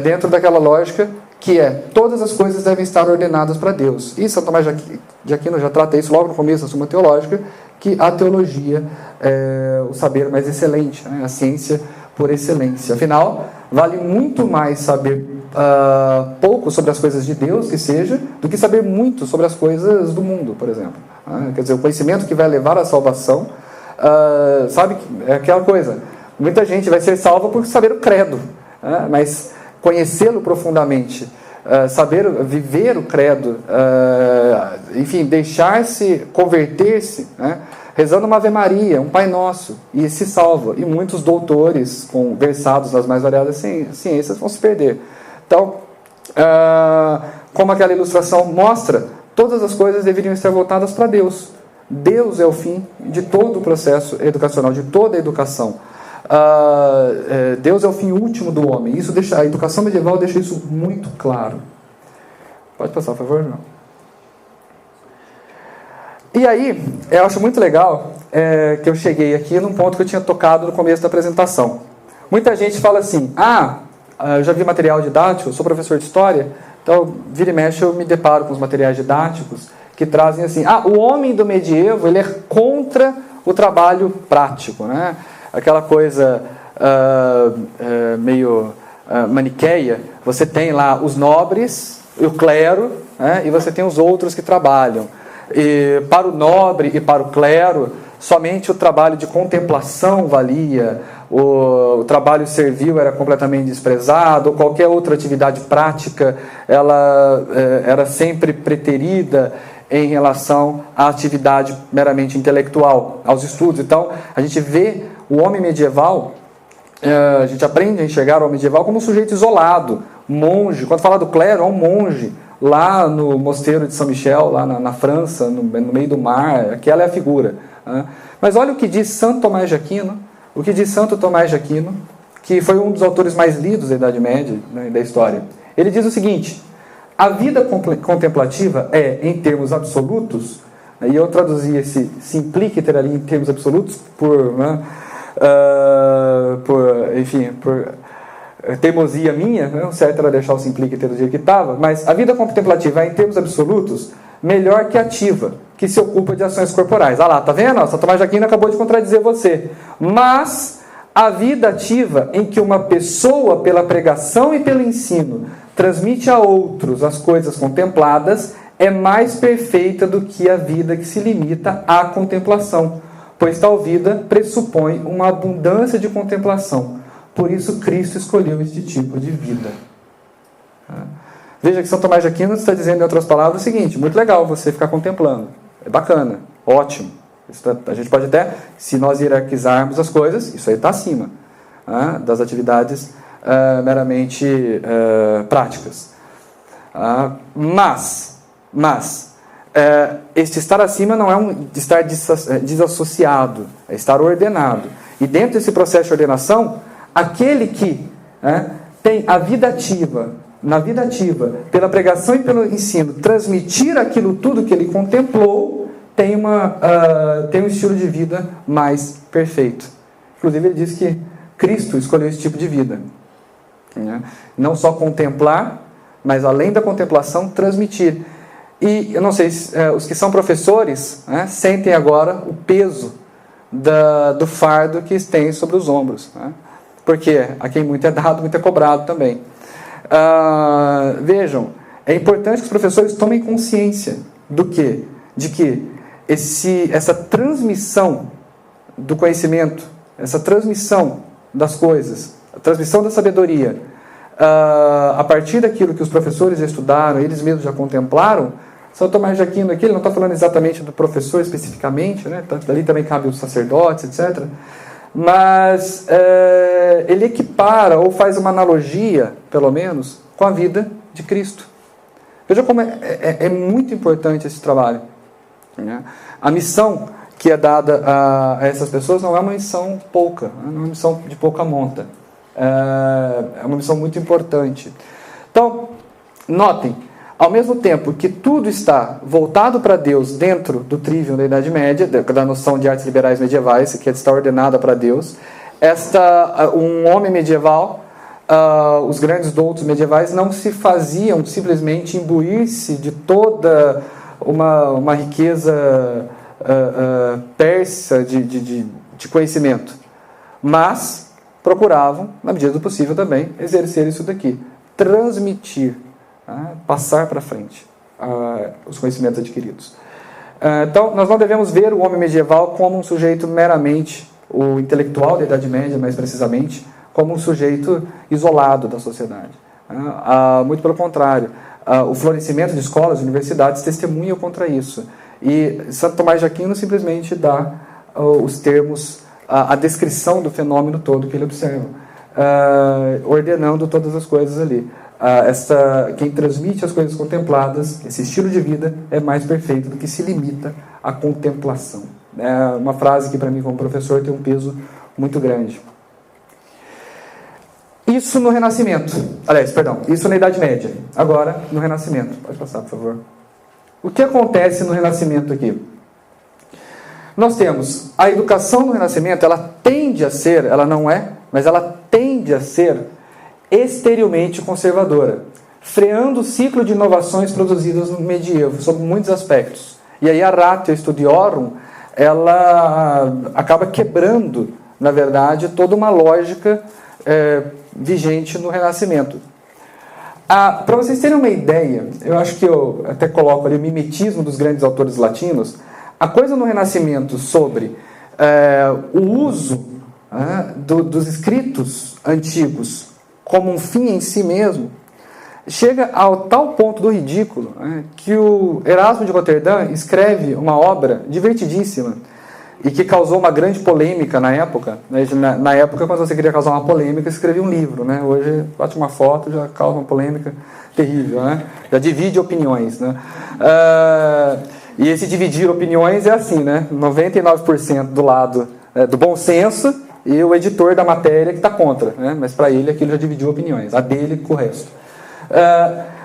dentro daquela lógica que todas as coisas devem estar ordenadas para Deus. E São Tomás de Aquino já trata isso logo no começo da Suma Teológica, que a teologia é o saber mais excelente, né? A ciência por excelência. Afinal, vale muito mais saber pouco sobre as coisas de Deus, que seja, do que saber muito sobre as coisas do mundo, por exemplo. Quer dizer, o conhecimento que vai levar à salvação Sabe, é aquela coisa, muita gente vai ser salva por saber o credo, né? Mas conhecê-lo profundamente, saber viver o credo, enfim, deixar-se, converter-se, né? Rezando uma Ave Maria, um Pai Nosso, e se salva. E muitos doutores, versados nas mais variadas ciências, vão se perder. Então, como aquela ilustração mostra, todas as coisas deveriam estar voltadas para Deus. Deus é o fim de todo o processo educacional, de toda a educação. Deus é o fim último do homem. A educação medieval deixa isso muito claro. Pode passar, por favor, João. E aí, eu acho muito legal que eu cheguei aqui num ponto que eu tinha tocado no começo da apresentação. Muita gente fala assim, eu já vi material didático, eu sou professor de história, então vira e mexe eu me deparo com os materiais didáticos que trazem assim, o homem do medievo ele é contra o trabalho prático, né? Aquela coisa meio maniqueia, você tem lá os nobres, o clero, né? E você tem os outros que trabalham. E para o nobre e para o clero, somente o trabalho de contemplação valia, o trabalho servil era completamente desprezado, ou qualquer outra atividade prática ela era sempre preterida em relação à atividade meramente intelectual, aos estudos. Então, a gente vê o homem medieval, a gente aprende a enxergar o homem medieval como um sujeito isolado, monge. Quando fala do clero, é um monge, lá no mosteiro de São Michel, lá na França, no meio do mar, aquela é a figura. Mas olha o que diz Santo Tomás de Aquino, que foi um dos autores mais lidos da Idade Média, né, da história. Ele diz o seguinte: a vida contemplativa é, em termos absolutos, e eu traduzi esse simpliciter ali em termos absolutos por teimosia minha, né? O certo era deixar o simpliciter do jeito que estava, mas a vida contemplativa é, em termos absolutos, melhor que ativa, que se ocupa de ações corporais. Lá, tá vendo? São Tomás de Aquino acabou de contradizer você. Mas a vida ativa, em que uma pessoa, pela pregação e pelo ensino, transmite a outros as coisas contempladas, é mais perfeita do que a vida que se limita à contemplação, pois tal vida pressupõe uma abundância de contemplação. Por isso Cristo escolheu este tipo de vida. Veja que São Tomás de Aquino está dizendo, em outras palavras, o seguinte: muito legal você ficar contemplando, é bacana, ótimo. A gente pode até, se nós hierarquizarmos as coisas, isso aí está acima das atividades meramente práticas. Mas este estar acima não é estar desassociado, é estar ordenado. E dentro desse processo de ordenação, aquele que tem a vida ativa, na vida ativa, pela pregação e pelo ensino, transmitir aquilo tudo que ele contemplou, tem um estilo de vida mais perfeito. Inclusive ele diz que Cristo escolheu esse tipo de vida. Não só contemplar, mas além da contemplação, transmitir. E eu não sei, os que são professores sentem agora o peso do fardo que têm sobre os ombros. Porque a quem muito é dado, muito é cobrado também. Vejam, é importante que os professores tomem consciência de que essa transmissão do conhecimento, essa transmissão das coisas, a transmissão da sabedoria, a partir daquilo que os professores estudaram, eles mesmos já contemplaram. São Tomás de Aquino aqui, ele não está falando exatamente do professor especificamente, né? Ali também cabe os sacerdotes, etc. Mas ele equipara, ou faz uma analogia, pelo menos, com a vida de Cristo. Veja como é muito importante esse trabalho. A missão que é dada a essas pessoas não é uma missão pouca, não é uma missão de pouca monta. É uma missão muito importante. Então, notem, ao mesmo tempo que tudo está voltado para Deus dentro do trivium da Idade Média, da noção de artes liberais medievais, que está ordenada para Deus, um homem medieval, os grandes doutos medievais não se faziam simplesmente imbuir-se de toda uma riqueza persa de conhecimento, mas procuravam, na medida do possível também, exercer isso daqui, transmitir, passar para frente os conhecimentos adquiridos. Então, nós não devemos ver o homem medieval como um sujeito meramente, o intelectual da Idade Média, mais precisamente, como um sujeito isolado da sociedade. Muito pelo contrário, o florescimento de escolas e universidades testemunha contra isso. E Santo Tomás de Aquino simplesmente dá os termos, a descrição do fenômeno todo que ele observa, ordenando todas as coisas ali. Quem transmite as coisas contempladas, esse estilo de vida, é mais perfeito do que se limita à contemplação. É uma frase que, para mim, como professor, tem um peso muito grande. Isso no Renascimento. Aliás, perdão, isso na Idade Média. Agora, no Renascimento. Pode passar, por favor. O que acontece no Renascimento aqui? Nós temos a educação no Renascimento, ela tende a ser, ela não é, mas ela tende a ser exteriormente conservadora, freando o ciclo de inovações produzidas no medievo, sob muitos aspectos. E aí a Ratio Studiorum, ela acaba quebrando, na verdade, toda uma lógica vigente no Renascimento. Para vocês terem uma ideia, eu acho que eu até coloco ali o mimetismo dos grandes autores latinos. A coisa no Renascimento sobre o uso dos escritos antigos como um fim em si mesmo, chega ao tal ponto do ridículo, que o Erasmo de Roterdã escreve uma obra divertidíssima e que causou uma grande polêmica na época. Na época, quando você queria causar uma polêmica, você escrevia um livro. Hoje, bate uma foto, já causa uma polêmica terrível. Já divide opiniões. E esse dividir opiniões é assim, 99% do lado do bom senso e o editor da matéria que está contra. Mas para ele aquilo já dividiu opiniões, a dele com o resto.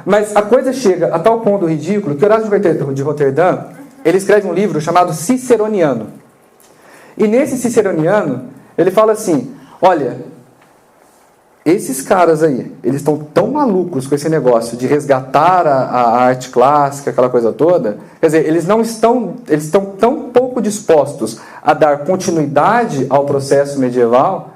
Mas a coisa chega a tal ponto do ridículo que o Erasmo de Roterdã, ele escreve um livro chamado Ciceroniano. E nesse Ciceroniano, ele fala assim, olha, esses caras aí, eles estão tão malucos com esse negócio de resgatar a arte clássica, aquela coisa toda, quer dizer, eles estão tão pouco dispostos a dar continuidade ao processo medieval,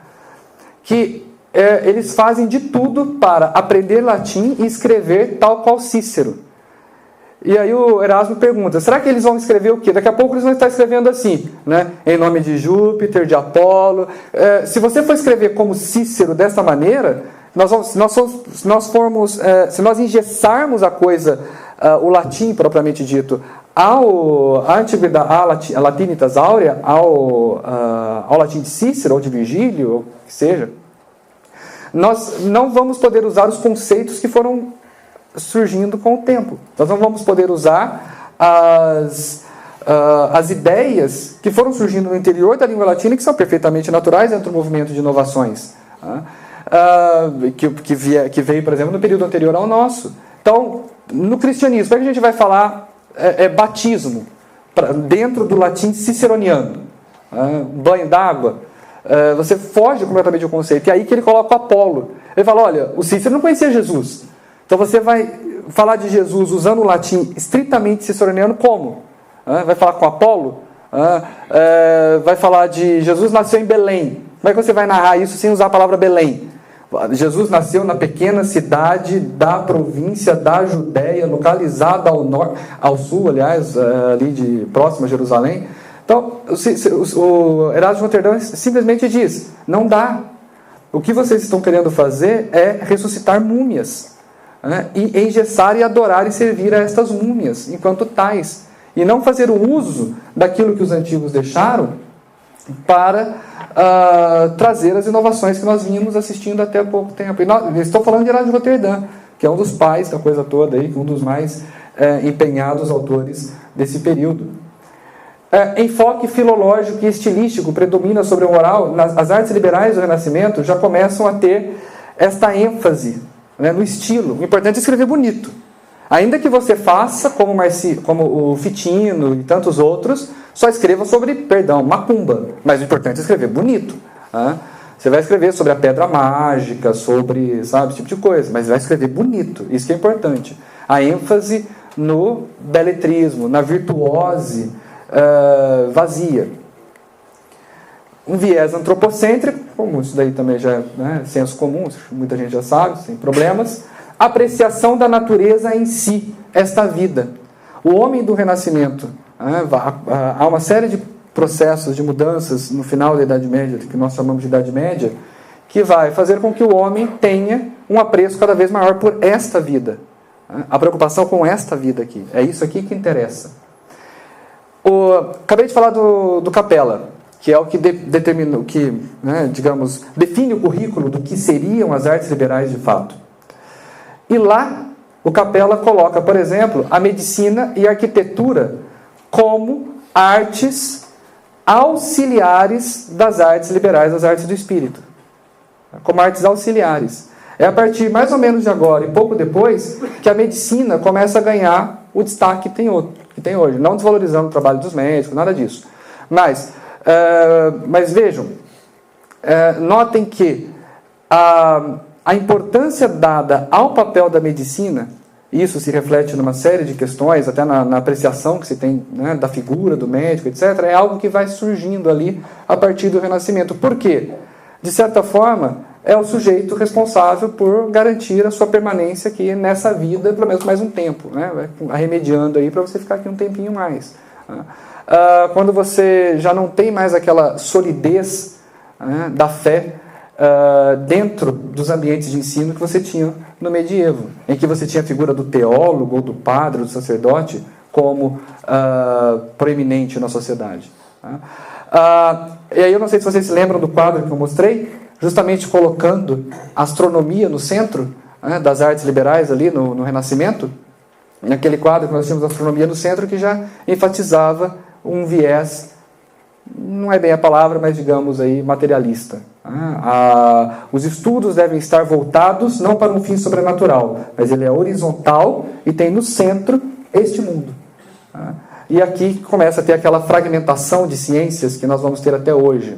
que eles fazem de tudo para aprender latim e escrever tal qual Cícero. E aí o Erasmo pergunta, será que eles vão escrever o quê? Daqui a pouco eles vão estar escrevendo assim, em nome de Júpiter, de Apolo. Se você for escrever como Cícero dessa maneira, se nós engessarmos a coisa, o latim propriamente dito, a Latinitas Áurea, ao latim de Cícero, ou de Virgílio, ou o que seja, nós não vamos poder usar os conceitos que foram surgindo com o tempo. Nós não vamos poder usar as ideias que foram surgindo no interior da língua latina, que são perfeitamente naturais dentro do movimento de inovações, que veio, por exemplo, no período anterior ao nosso. Então, no cristianismo, como é que a gente vai falar batismo, dentro do latim ciceroniano, banho d'água? Você foge completamente do conceito. E aí que ele coloca o Apolo. Ele fala, olha, o Cícero não conhecia Jesus. Então você vai falar de Jesus usando o latim estritamente ciceroniano como? Vai falar com Apolo? Vai falar de Jesus nasceu em Belém. Como é que você vai narrar isso sem usar a palavra Belém? Jesus nasceu na pequena cidade da província da Judéia, localizada ao sul, aliás, ali próximo a Jerusalém. Então, o Erasmo de Roterdã simplesmente diz, não dá. O que vocês estão querendo fazer é ressuscitar múmias. E engessar e adorar e servir a estas múmias, enquanto tais. E não fazer o uso daquilo que os antigos deixaram para trazer as inovações que nós vínhamos assistindo até há pouco tempo. E estou falando de Erasmo de Roterdã, que é um dos pais da coisa toda, aí, um dos mais empenhados autores desse período. Enfoque filológico e estilístico predomina sobre o moral. As artes liberais do Renascimento já começam a ter esta ênfase no estilo. O importante é escrever bonito. Ainda que você faça, como o Fitino e tantos outros, só escreva sobre, macumba. Mas o importante é escrever bonito. Você vai escrever sobre a pedra mágica, sobre, esse tipo de coisa. Mas vai escrever bonito. Isso que é importante. A ênfase no beletrismo, na virtuose vazia. Um viés antropocêntrico, como isso daí também já é senso comum, muita gente já sabe, sem problemas. Apreciação da natureza em si, esta vida. O homem do Renascimento, Há uma série de processos, de mudanças no final da Idade Média, que nós chamamos de Idade Média, que vai fazer com que o homem tenha um apreço cada vez maior por esta vida. A preocupação com esta vida aqui. É isso aqui que interessa. Acabei de falar do Capella, que é o que determina, digamos, define o currículo do que seriam as artes liberais de fato. E lá, o Capella coloca, por exemplo, a medicina e a arquitetura como artes auxiliares das artes liberais, das artes do espírito. Como artes auxiliares. É a partir mais ou menos de agora e pouco depois que a medicina começa a ganhar o destaque que tem hoje. Não desvalorizando o trabalho dos médicos, nada disso. Mas vejam, notem que a importância dada ao papel da medicina, isso se reflete numa série de questões, até na apreciação que se tem, né, da figura do médico, etc., é algo que vai surgindo ali a partir do Renascimento. Por quê? De certa forma, é o sujeito responsável por garantir a sua permanência aqui nessa vida, pelo menos mais um tempo, né? Vai arremediando aí para você ficar aqui um tempinho mais. Quando você já não tem mais aquela solidez, né, da fé dentro dos ambientes de ensino que você tinha no medievo, em que você tinha a figura do teólogo, ou do padre, ou do sacerdote, como proeminente na sociedade. E aí eu não sei se vocês se lembram do quadro que eu mostrei, justamente colocando a astronomia no centro, né, das artes liberais ali no Renascimento. Naquele quadro que nós tínhamos a astronomia no centro, que já enfatizava um viés, não é bem a palavra, mas digamos aí, materialista. Os estudos devem estar voltados não para um fim sobrenatural, mas ele é horizontal e tem no centro este mundo. E aqui começa a ter aquela fragmentação de ciências que nós vamos ter até hoje.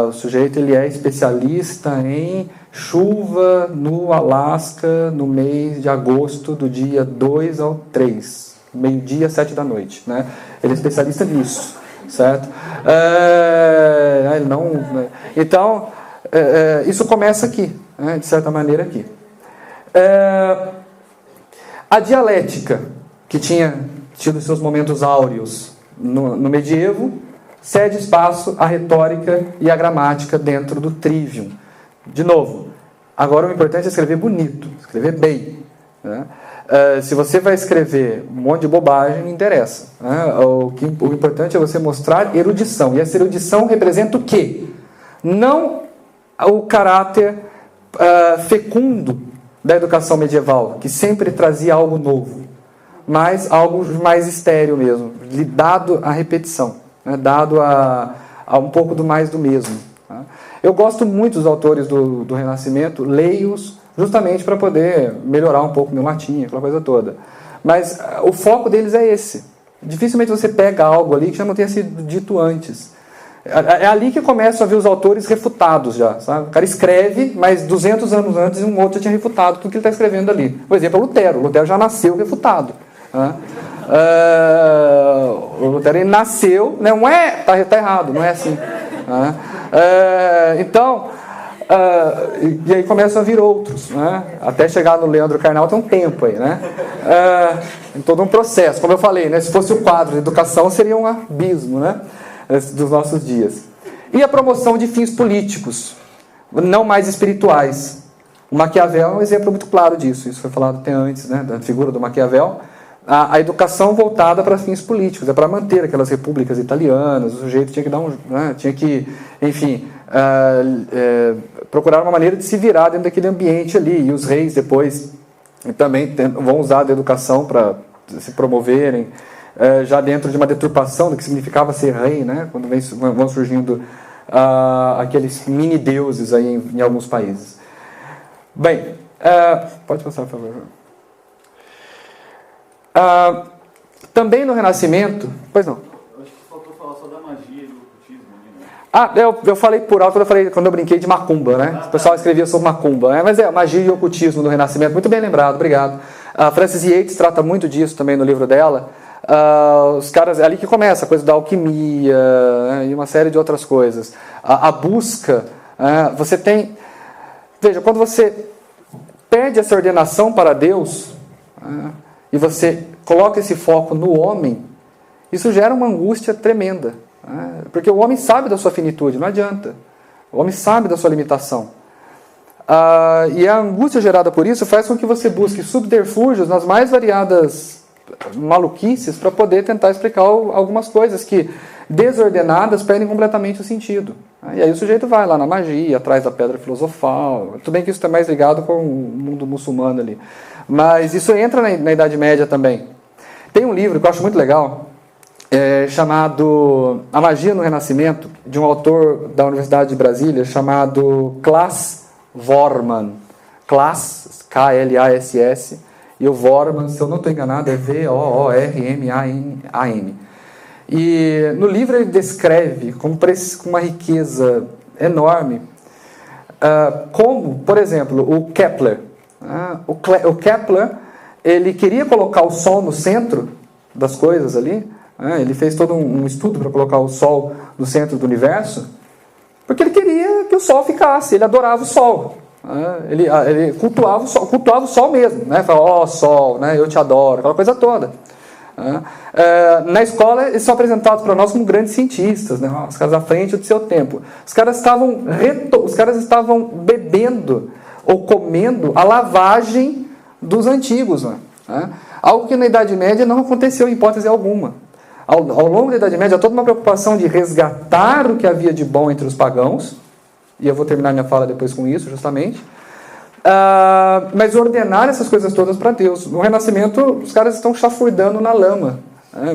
O sujeito ele é especialista em chuva no Alasca no mês de agosto, do dia 2 ao 3, meio-dia, 7 da noite. Né? Ele é especialista nisso, certo? Então, isso começa aqui, né? De certa maneira aqui. A dialética, que tinha tido seus momentos áureos no medievo, cede espaço à retórica e à gramática dentro do trivium. De novo, agora o importante é escrever bonito, escrever bem. Né? Se você vai escrever um monte de bobagem, não interessa. Né? O importante é você mostrar erudição. E essa erudição representa o quê? Não o caráter fecundo da educação medieval, que sempre trazia algo novo, mas algo mais estéril mesmo, dado à repetição, né? Dado a um pouco do mais do mesmo. Tá? Eu gosto muito dos autores do Renascimento, leio-os justamente para poder melhorar um pouco meu latim, aquela coisa toda. Mas o foco deles é esse. Dificilmente você pega algo ali que já não tenha sido dito antes. É ali que começam a ver os autores refutados já. Sabe? O cara escreve, mas 200 anos antes um outro já tinha refutado tudo que ele está escrevendo ali. Por exemplo, Lutero. Lutero já nasceu refutado. O Lutero ele nasceu, não está errado, não é assim. Então, e aí começam a vir outros, né? Até chegar no Leandro Carnal tem um tempo aí, né? Em todo um processo, como eu falei, né? Se fosse o quadro de educação seria um abismo, né? Dos nossos dias. E a promoção de fins políticos, não mais espirituais. O Maquiavel é um exemplo muito claro disso. Isso foi falado até antes, né? Da figura do Maquiavel. A educação voltada para fins políticos, é para manter aquelas repúblicas italianas. O sujeito tinha que dar tinha que, enfim, procurar uma maneira de se virar dentro daquele ambiente ali. E os reis depois também vão usar da educação para se promoverem, já dentro de uma deturpação do que significava ser rei, né? Quando vão surgindo aqueles mini deuses aí em alguns países. Bem, pode passar, por favor. Também no Renascimento... Pois não. Eu acho que faltou falar só da magia e do ocultismo. Né? Eu falei por alto quando eu brinquei de macumba, né? O pessoal escrevia sobre macumba, né? Mas magia e ocultismo no Renascimento, muito bem lembrado, obrigado. A Frances Yates trata muito disso também no livro dela. Os caras, é ali que começa a coisa da alquimia, né? E uma série de outras coisas. A busca, você tem... Veja, quando você perde essa ordenação para Deus... e você coloca esse foco no homem, Isso gera uma angústia tremenda, né? Porque o homem sabe da sua finitude, não adianta. O homem sabe da sua limitação. E a angústia gerada por isso faz com que você busque subterfúgios nas mais variadas maluquices para poder tentar explicar algumas coisas que, desordenadas, perdem completamente o sentido. E aí o sujeito vai lá na magia, atrás da pedra filosofal. Tudo bem que isso está mais ligado com o mundo muçulmano ali. Mas isso entra na Idade Média também. Tem um livro que eu acho muito legal, chamado A Magia no Renascimento, de um autor da Universidade de Brasília, chamado Klaas Voormann. Klaas, K-L-A-S-S, e o Voormann, se eu não estou enganado, é V-O-O-R-M-A-N-A-N. E no livro ele descreve com uma riqueza enorme como, por exemplo, o Kepler. O Kepler, ele queria colocar o Sol no centro das coisas ali. Ele fez todo um estudo para colocar o Sol no centro do universo, porque ele queria que o Sol ficasse, ele adorava o Sol. Ele cultuava o Sol mesmo, né? Falava, Sol, né? Eu te adoro, aquela coisa toda. Na escola eles são apresentados para nós como grandes cientistas, né? Os caras à frente do seu tempo. Os caras estavam bebendo ou comendo a lavagem dos antigos, né? Algo que na Idade Média não aconteceu em hipótese alguma. Ao longo da Idade Média há toda uma preocupação de resgatar o que havia de bom entre os pagãos, e eu vou terminar minha fala depois com isso, justamente. Mas ordenar essas coisas todas para Deus. No Renascimento, os caras estão chafurdando na lama,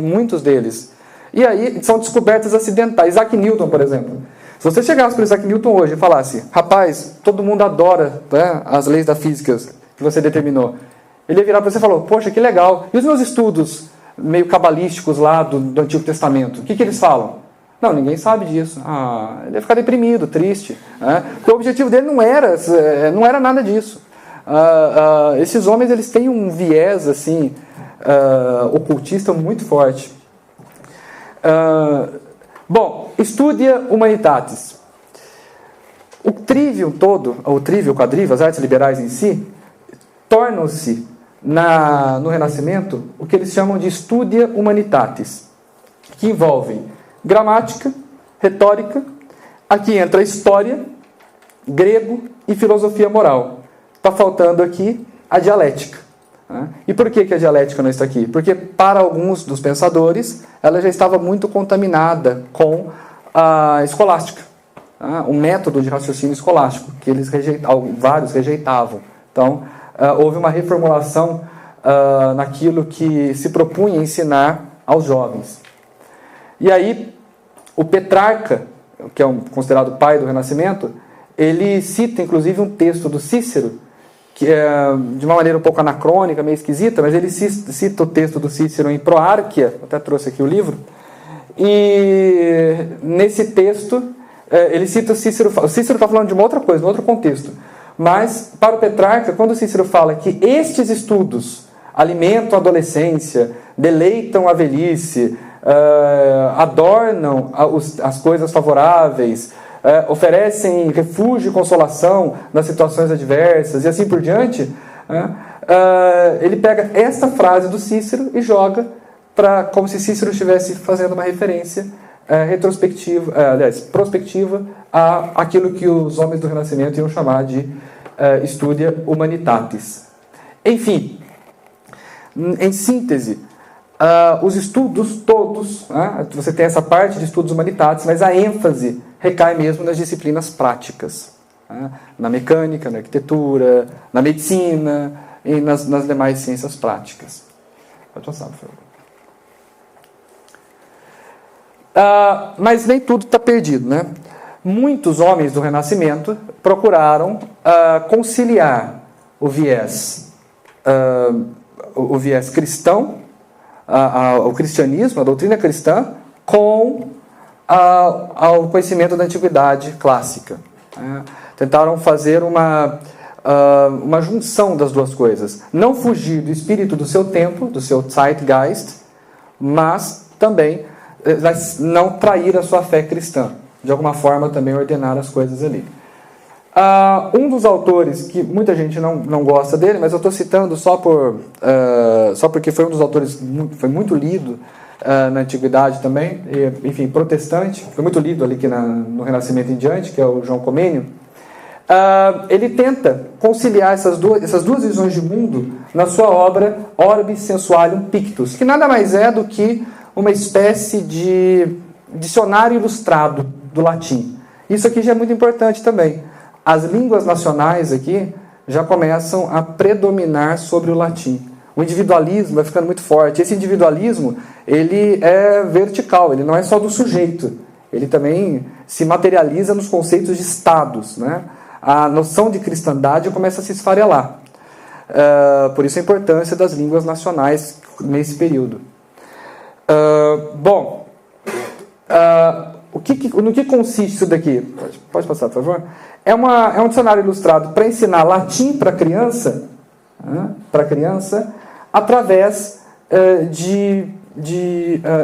muitos deles. E aí são descobertas acidentais. Isaac Newton, por exemplo. Se você chegasse para Isaac Newton hoje e falasse, rapaz, todo mundo adora, né, as leis da física que você determinou, ele ia virar para você e falar, poxa, que legal. E os meus estudos meio cabalísticos lá do Antigo Testamento, o que eles falam? Não, ninguém sabe disso. Ele ia ficar deprimido, triste. Porque o objetivo dele não era nada disso. Esses homens eles têm um viés assim, ocultista muito forte. Bom, Studia Humanitatis. O trivium todo, o quadrívio, as artes liberais em si, tornam-se no Renascimento o que eles chamam de Studia Humanitatis, que envolvem gramática, retórica, aqui entra história, grego e filosofia moral. Está faltando aqui a dialética. E por que a dialética não está aqui? Porque para alguns dos pensadores ela já estava muito contaminada com a escolástica, o método de raciocínio escolástico, que vários rejeitavam. Então, houve uma reformulação naquilo que se propunha ensinar aos jovens. E aí, o Petrarca, que é considerado o pai do Renascimento, ele cita, inclusive, um texto do Cícero, que é de uma maneira um pouco anacrônica, meio esquisita, mas ele cita o texto do Cícero em Proárquia, até trouxe aqui o livro, e nesse texto, ele cita o Cícero está falando de uma outra coisa, de um outro contexto, mas para o Petrarca, quando o Cícero fala que estes estudos alimentam a adolescência, deleitam a velhice, adornam as coisas favoráveis, oferecem refúgio e consolação nas situações adversas e assim por diante, ele pega esta frase do Cícero e joga como se Cícero estivesse fazendo uma referência prospectiva àquilo que os homens do Renascimento iam chamar de Studia Humanitatis. Enfim, em síntese, os estudos todos, você tem essa parte de estudos humanitatis, mas a ênfase recai mesmo nas disciplinas práticas, na mecânica, na arquitetura, na medicina e nas demais ciências práticas. Pode passar, por favor. Mas nem tudo está perdido, né? Muitos homens do Renascimento procuraram conciliar o viés cristão, o cristianismo, a doutrina cristã, com o conhecimento da antiguidade clássica. Tentaram fazer uma junção das duas coisas. Não fugir do espírito do seu tempo, do seu Zeitgeist, mas também não trair a sua fé cristã. De alguma forma também ordenar as coisas ali. Um dos autores, que muita gente não gosta dele, mas eu estou citando só porque foi um dos autores foi muito lido, na Antiguidade também, e, enfim, protestante, foi muito lido ali no Renascimento em diante, que é o João Comênio. Ele tenta conciliar essas duas visões de mundo na sua obra Orbis Sensualium Pictus, que nada mais é do que uma espécie de dicionário ilustrado do latim. Isso aqui já é muito importante também. As línguas nacionais aqui já começam a predominar sobre o latim. O individualismo vai ficando muito forte. Esse individualismo, ele é vertical, ele não é só do sujeito. Ele também se materializa nos conceitos de estados, né? A noção de cristandade começa a se esfarelar. Por isso a importância das línguas nacionais nesse período. No que consiste isso daqui? Pode passar, por favor? É um dicionário ilustrado para ensinar latim para criança, através de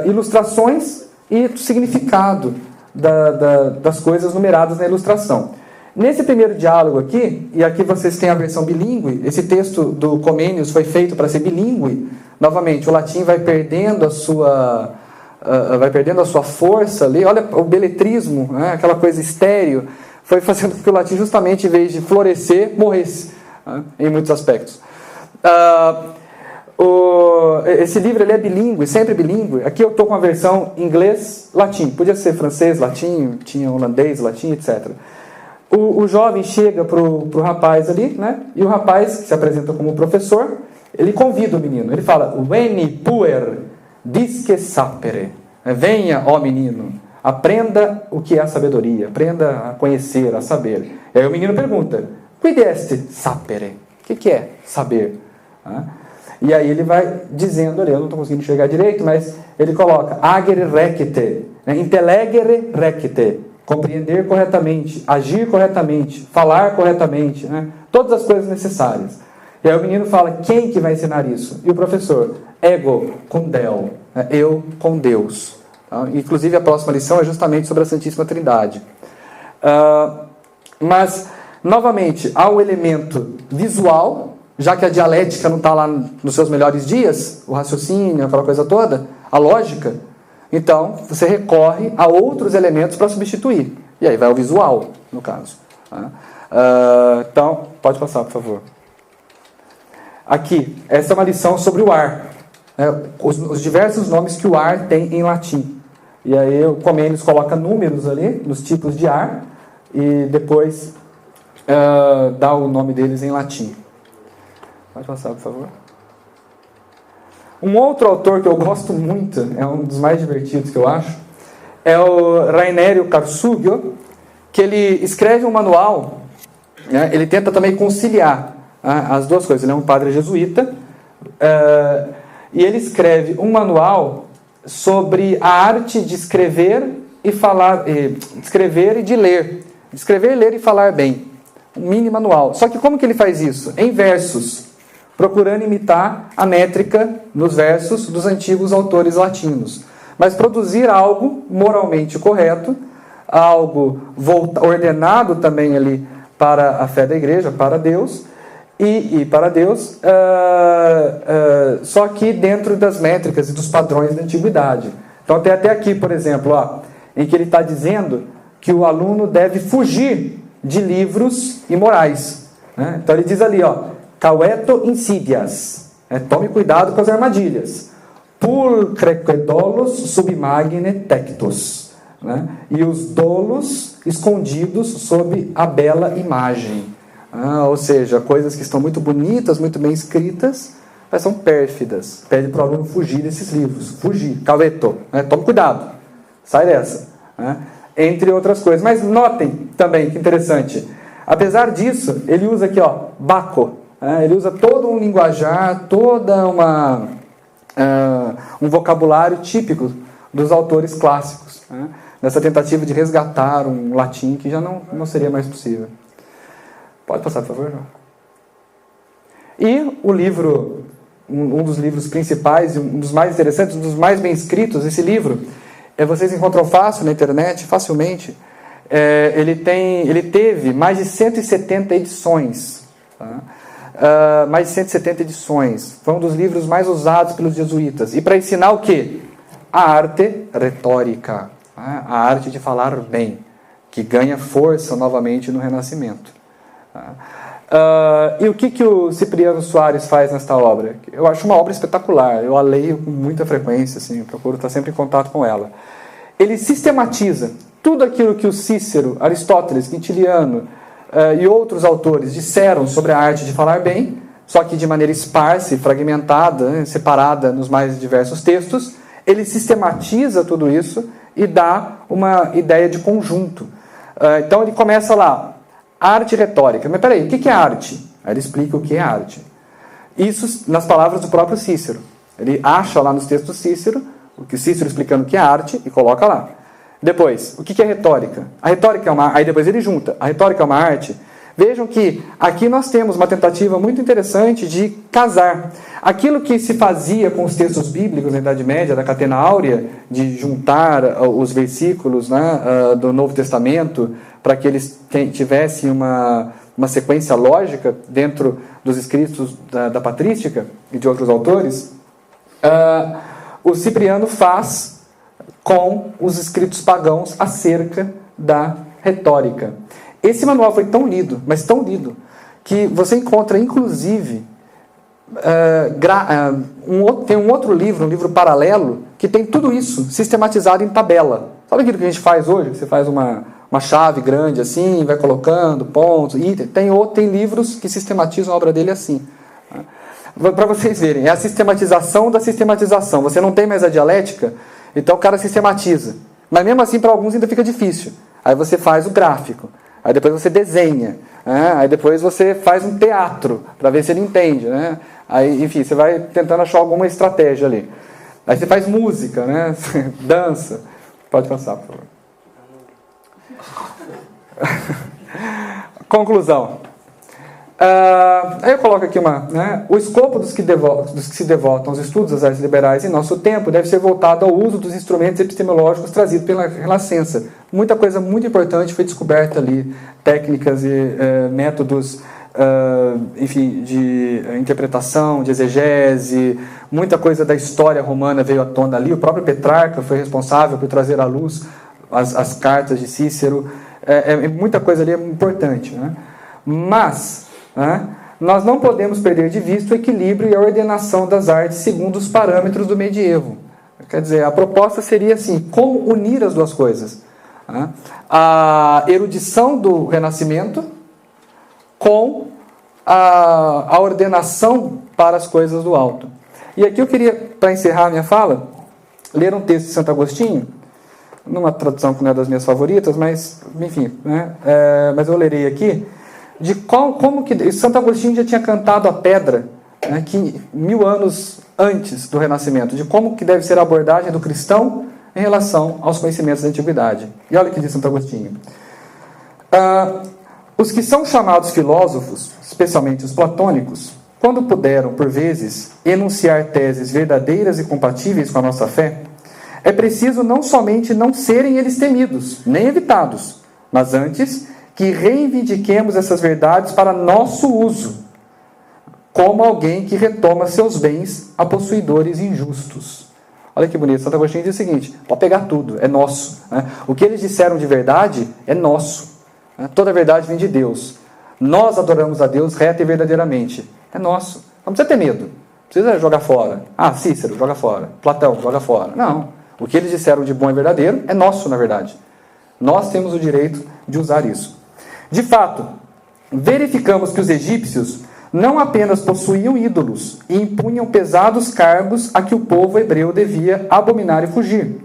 ilustrações e do significado das coisas numeradas na ilustração. Nesse primeiro diálogo aqui, e aqui vocês têm a versão bilíngue, esse texto do Comênios foi feito para ser bilíngue. Novamente, o latim vai perdendo a sua força ali. Olha o beletrismo, né? Aquela coisa estéril, foi fazendo com que o latim, justamente, em vez de florescer, morresse, né? Em muitos aspectos. Esse livro ele é bilíngue, sempre bilíngue. Aqui eu estou com a versão inglês-latim. Podia ser francês, latim, tinha holandês, latim, etc. O jovem chega para o rapaz ali, né? E o rapaz, que se apresenta como professor, ele convida o menino. Ele fala: Veni puer disque sapere. Venha, ó menino, aprenda o que é a sabedoria, aprenda a conhecer, a saber. E aí o menino pergunta: Quid est sapere? O que é saber? E aí ele vai dizendo ali, eu não estou conseguindo enxergar direito, mas ele coloca agere recte, intellegere recte, compreender corretamente, agir corretamente, falar corretamente, né? Todas as coisas necessárias. E aí o menino fala: quem que vai ensinar isso? E o professor: ego com Deo, eu com Deus. Inclusive a próxima lição é justamente sobre a Santíssima Trindade. Mas, novamente, há o elemento visual, já que a dialética não está lá nos seus melhores dias, o raciocínio, aquela coisa toda, a lógica. Então, você recorre a outros elementos para substituir. E aí vai o visual, no caso. Então, pode passar, por favor. Aqui, essa é uma lição sobre o ar. Os diversos nomes que o ar tem em latim. E aí o Comênios coloca números ali, nos tipos de ar, e depois dá o nome deles em latim. Pode passar, por favor. Um outro autor que eu gosto muito, é um dos mais divertidos que eu acho, é o Rainério Carsugio, que ele escreve um manual, né? Ele tenta também conciliar as duas coisas. Ele é um padre jesuíta, e ele escreve um manual sobre a arte de escrever e falar, de escrever e de ler. De escrever, ler e falar bem. Um mini manual. Só que como que ele faz isso? Em versos, procurando imitar a métrica nos versos dos antigos autores latinos. Mas produzir algo moralmente correto, algo ordenado também ali para a fé da igreja, para Deus, e para Deus, só que dentro das métricas e dos padrões da antiguidade. Então tem até aqui, por exemplo, em que ele está dizendo que o aluno deve fugir de livros imorais, né? Então ele diz ali, Caueto insidias, tome cuidado com as armadilhas. Pulcreque dolos submagne tectus, né? E os dolos escondidos sob a bela imagem. Ou seja, coisas que estão muito bonitas, muito bem escritas, mas são pérfidas. Pede para o aluno fugir desses livros. Fugir, caueto, tome cuidado, sai dessa, né? Entre outras coisas. Mas notem também que interessante, apesar disso, ele usa aqui, baco. Ele usa todo um linguajar, um vocabulário típico dos autores clássicos, né? Nessa tentativa de resgatar um latim que já não seria mais possível. Pode passar, por favor, João. E o livro, um dos livros principais, um dos mais interessantes, um dos mais bem escritos, esse livro, vocês encontram fácil na internet, facilmente. Ele teve mais de 170 edições, tá? Mais de 170 edições. Foi um dos livros mais usados pelos jesuítas. E para ensinar o quê? a arte retórica, né? A arte de falar bem, que ganha força novamente no Renascimento. E o que o Cipriano Soares faz nesta obra? Eu acho uma obra espetacular, eu a leio com muita frequência, assim, procuro estar sempre em contato com ela. Ele sistematiza tudo aquilo que o Cícero, Aristóteles, Quintiliano e outros autores disseram sobre a arte de falar bem, só que de maneira esparsa e fragmentada, né, separada nos mais diversos textos. Ele sistematiza tudo isso e dá uma ideia de conjunto. Então ele começa lá, arte retórica. Mas peraí, o que é arte? Aí ele explica o que é arte. Isso nas palavras do próprio Cícero. Ele acha lá nos textos do Cícero, o que Cícero explicando o que é arte, e coloca lá. Depois, o que é retórica? A retórica é uma... Aí depois ele junta. A retórica é uma arte. Vejam que aqui nós temos uma tentativa muito interessante de casar. Aquilo que se fazia com os textos bíblicos na Idade Média, da Catena Áurea, de juntar os versículos, né, do Novo Testamento, para que eles tivessem uma sequência lógica dentro dos escritos da patrística e de outros autores, o Cipriano faz com os escritos pagãos acerca da retórica. Esse manual foi tão lido, mas tão lido, que você encontra, inclusive, tem um outro livro, um livro paralelo, que tem tudo isso sistematizado em tabela. Sabe aquilo que a gente faz hoje? Você faz uma chave grande assim, vai colocando pontos, itens. Tem livros que sistematizam a obra dele assim. Para vocês verem, é a sistematização da sistematização. Você não tem mais a dialética, então o cara sistematiza. Mas mesmo assim, para alguns ainda fica difícil. Aí você faz o gráfico. Aí depois você desenha. Aí depois você faz um teatro, para ver se ele entende. Né? Aí, enfim, você vai tentando achar alguma estratégia ali. Aí você faz música, né? Dança. Pode passar, por favor. Conclusão. Aí eu coloco aqui o escopo dos que se devotam aos estudos das artes liberais em nosso tempo deve ser voltado ao uso dos instrumentos epistemológicos trazidos pela Renascença. Muita coisa muito importante foi descoberta ali, técnicas e métodos, enfim, de interpretação, de exegese, muita coisa da história romana veio à tona ali. O próprio Petrarca foi responsável por trazer à luz as cartas de Cícero. Muita coisa ali é importante, né? Mas nós não podemos perder de vista o equilíbrio e a ordenação das artes segundo os parâmetros do medievo. Quer dizer, a proposta seria assim, como unir as duas coisas. A erudição do Renascimento com a ordenação para as coisas do alto. E aqui eu queria, para encerrar a minha fala, ler um texto de Santo Agostinho, numa tradução que não é das minhas favoritas, mas, enfim, mas eu lerei aqui, de como que Santo Agostinho já tinha cantado a pedra, que 1000 anos antes do Renascimento, de como que deve ser a abordagem do cristão em relação aos conhecimentos da antiguidade. E olha o que diz Santo Agostinho. Os que são chamados filósofos, especialmente os platônicos, quando puderam, por vezes, enunciar teses verdadeiras e compatíveis com a nossa fé, é preciso não somente não serem eles temidos, nem evitados, mas antes que reivindiquemos essas verdades para nosso uso, como alguém que retoma seus bens a possuidores injustos. Olha que bonito, Santo Agostinho diz o seguinte, pode pegar tudo, é nosso. O que eles disseram de verdade é nosso. Toda a verdade vem de Deus. Nós adoramos a Deus reta e verdadeiramente. É nosso. Não precisa ter medo. Não precisa jogar fora. Cícero, joga fora. Platão, joga fora. Não. O que eles disseram de bom e verdadeiro é nosso, na verdade. Nós temos o direito de usar isso. De fato, verificamos que os egípcios não apenas possuíam ídolos e impunham pesados cargos a que o povo hebreu devia abominar e fugir,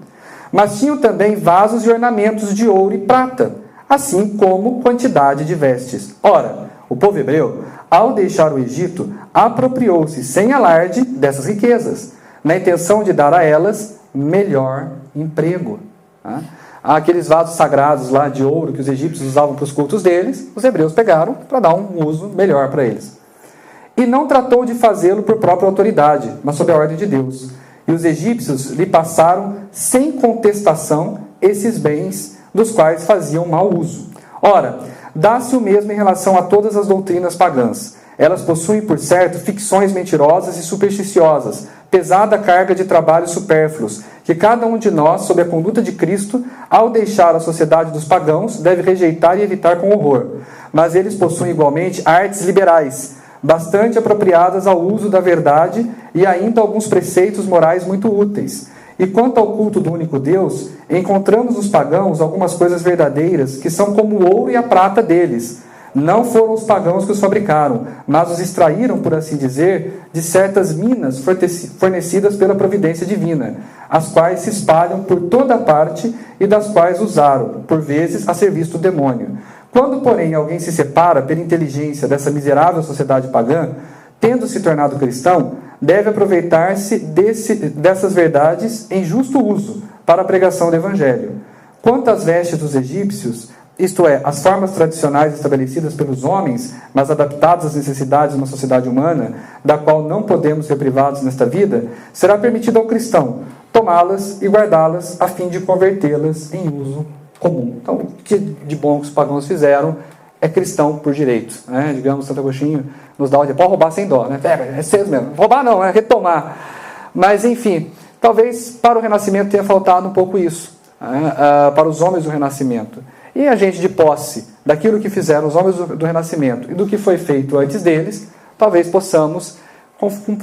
mas tinham também vasos e ornamentos de ouro e prata, assim como quantidade de vestes. Ora, o povo hebreu, ao deixar o Egito, apropriou-se sem alarde dessas riquezas, na intenção de dar a elas melhor emprego. Aqueles vasos sagrados lá de ouro que os egípcios usavam para os cultos deles, os hebreus pegaram para dar um uso melhor para eles. E não tratou de fazê-lo por própria autoridade, mas sob a ordem de Deus. E os egípcios lhe passaram sem contestação esses bens dos quais faziam mau uso. Ora, dá-se o mesmo em relação a todas as doutrinas pagãs. Elas possuem, por certo, ficções mentirosas e supersticiosas, pesada carga de trabalhos supérfluos, que cada um de nós, sob a conduta de Cristo, ao deixar a sociedade dos pagãos, deve rejeitar e evitar com horror. Mas eles possuem igualmente artes liberais, bastante apropriadas ao uso da verdade e ainda alguns preceitos morais muito úteis. E quanto ao culto do único Deus, encontramos nos pagãos algumas coisas verdadeiras que são como o ouro e a prata deles. Não foram os pagãos que os fabricaram, mas os extraíram, por assim dizer, de certas minas fornecidas pela providência divina, as quais se espalham por toda parte e das quais usaram, por vezes, a serviço do demônio. Quando, porém, alguém se separa pela inteligência dessa miserável sociedade pagã, tendo se tornado cristão, deve aproveitar-se dessas verdades em justo uso para a pregação do Evangelho. Quanto às vestes dos egípcios, isto é, as formas tradicionais estabelecidas pelos homens, mas adaptadas às necessidades de uma sociedade humana, da qual não podemos ser privados nesta vida, será permitido ao cristão tomá-las e guardá-las a fim de convertê-las em uso comum. Então, o que de bom que os pagãos fizeram é cristão por direito. Né? Digamos, Santo Agostinho nos dá pode roubar sem dó. Né? Pega, é cedo mesmo. Roubar não, é retomar. Mas, enfim, talvez para o Renascimento tenha faltado um pouco isso. Né? Para os homens do Renascimento. E a gente, de posse daquilo que fizeram os homens do Renascimento e do que foi feito antes deles, talvez possamos,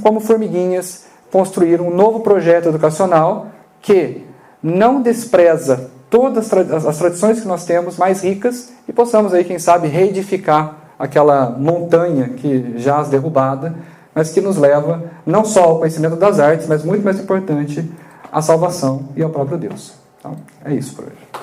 como formiguinhas, construir um novo projeto educacional que não despreza todas as tradições que nós temos mais ricas e possamos aí, quem sabe, reedificar aquela montanha que jaz derrubada, mas que nos leva não só ao conhecimento das artes, mas muito mais importante, à salvação e ao próprio Deus. Então, é isso por hoje.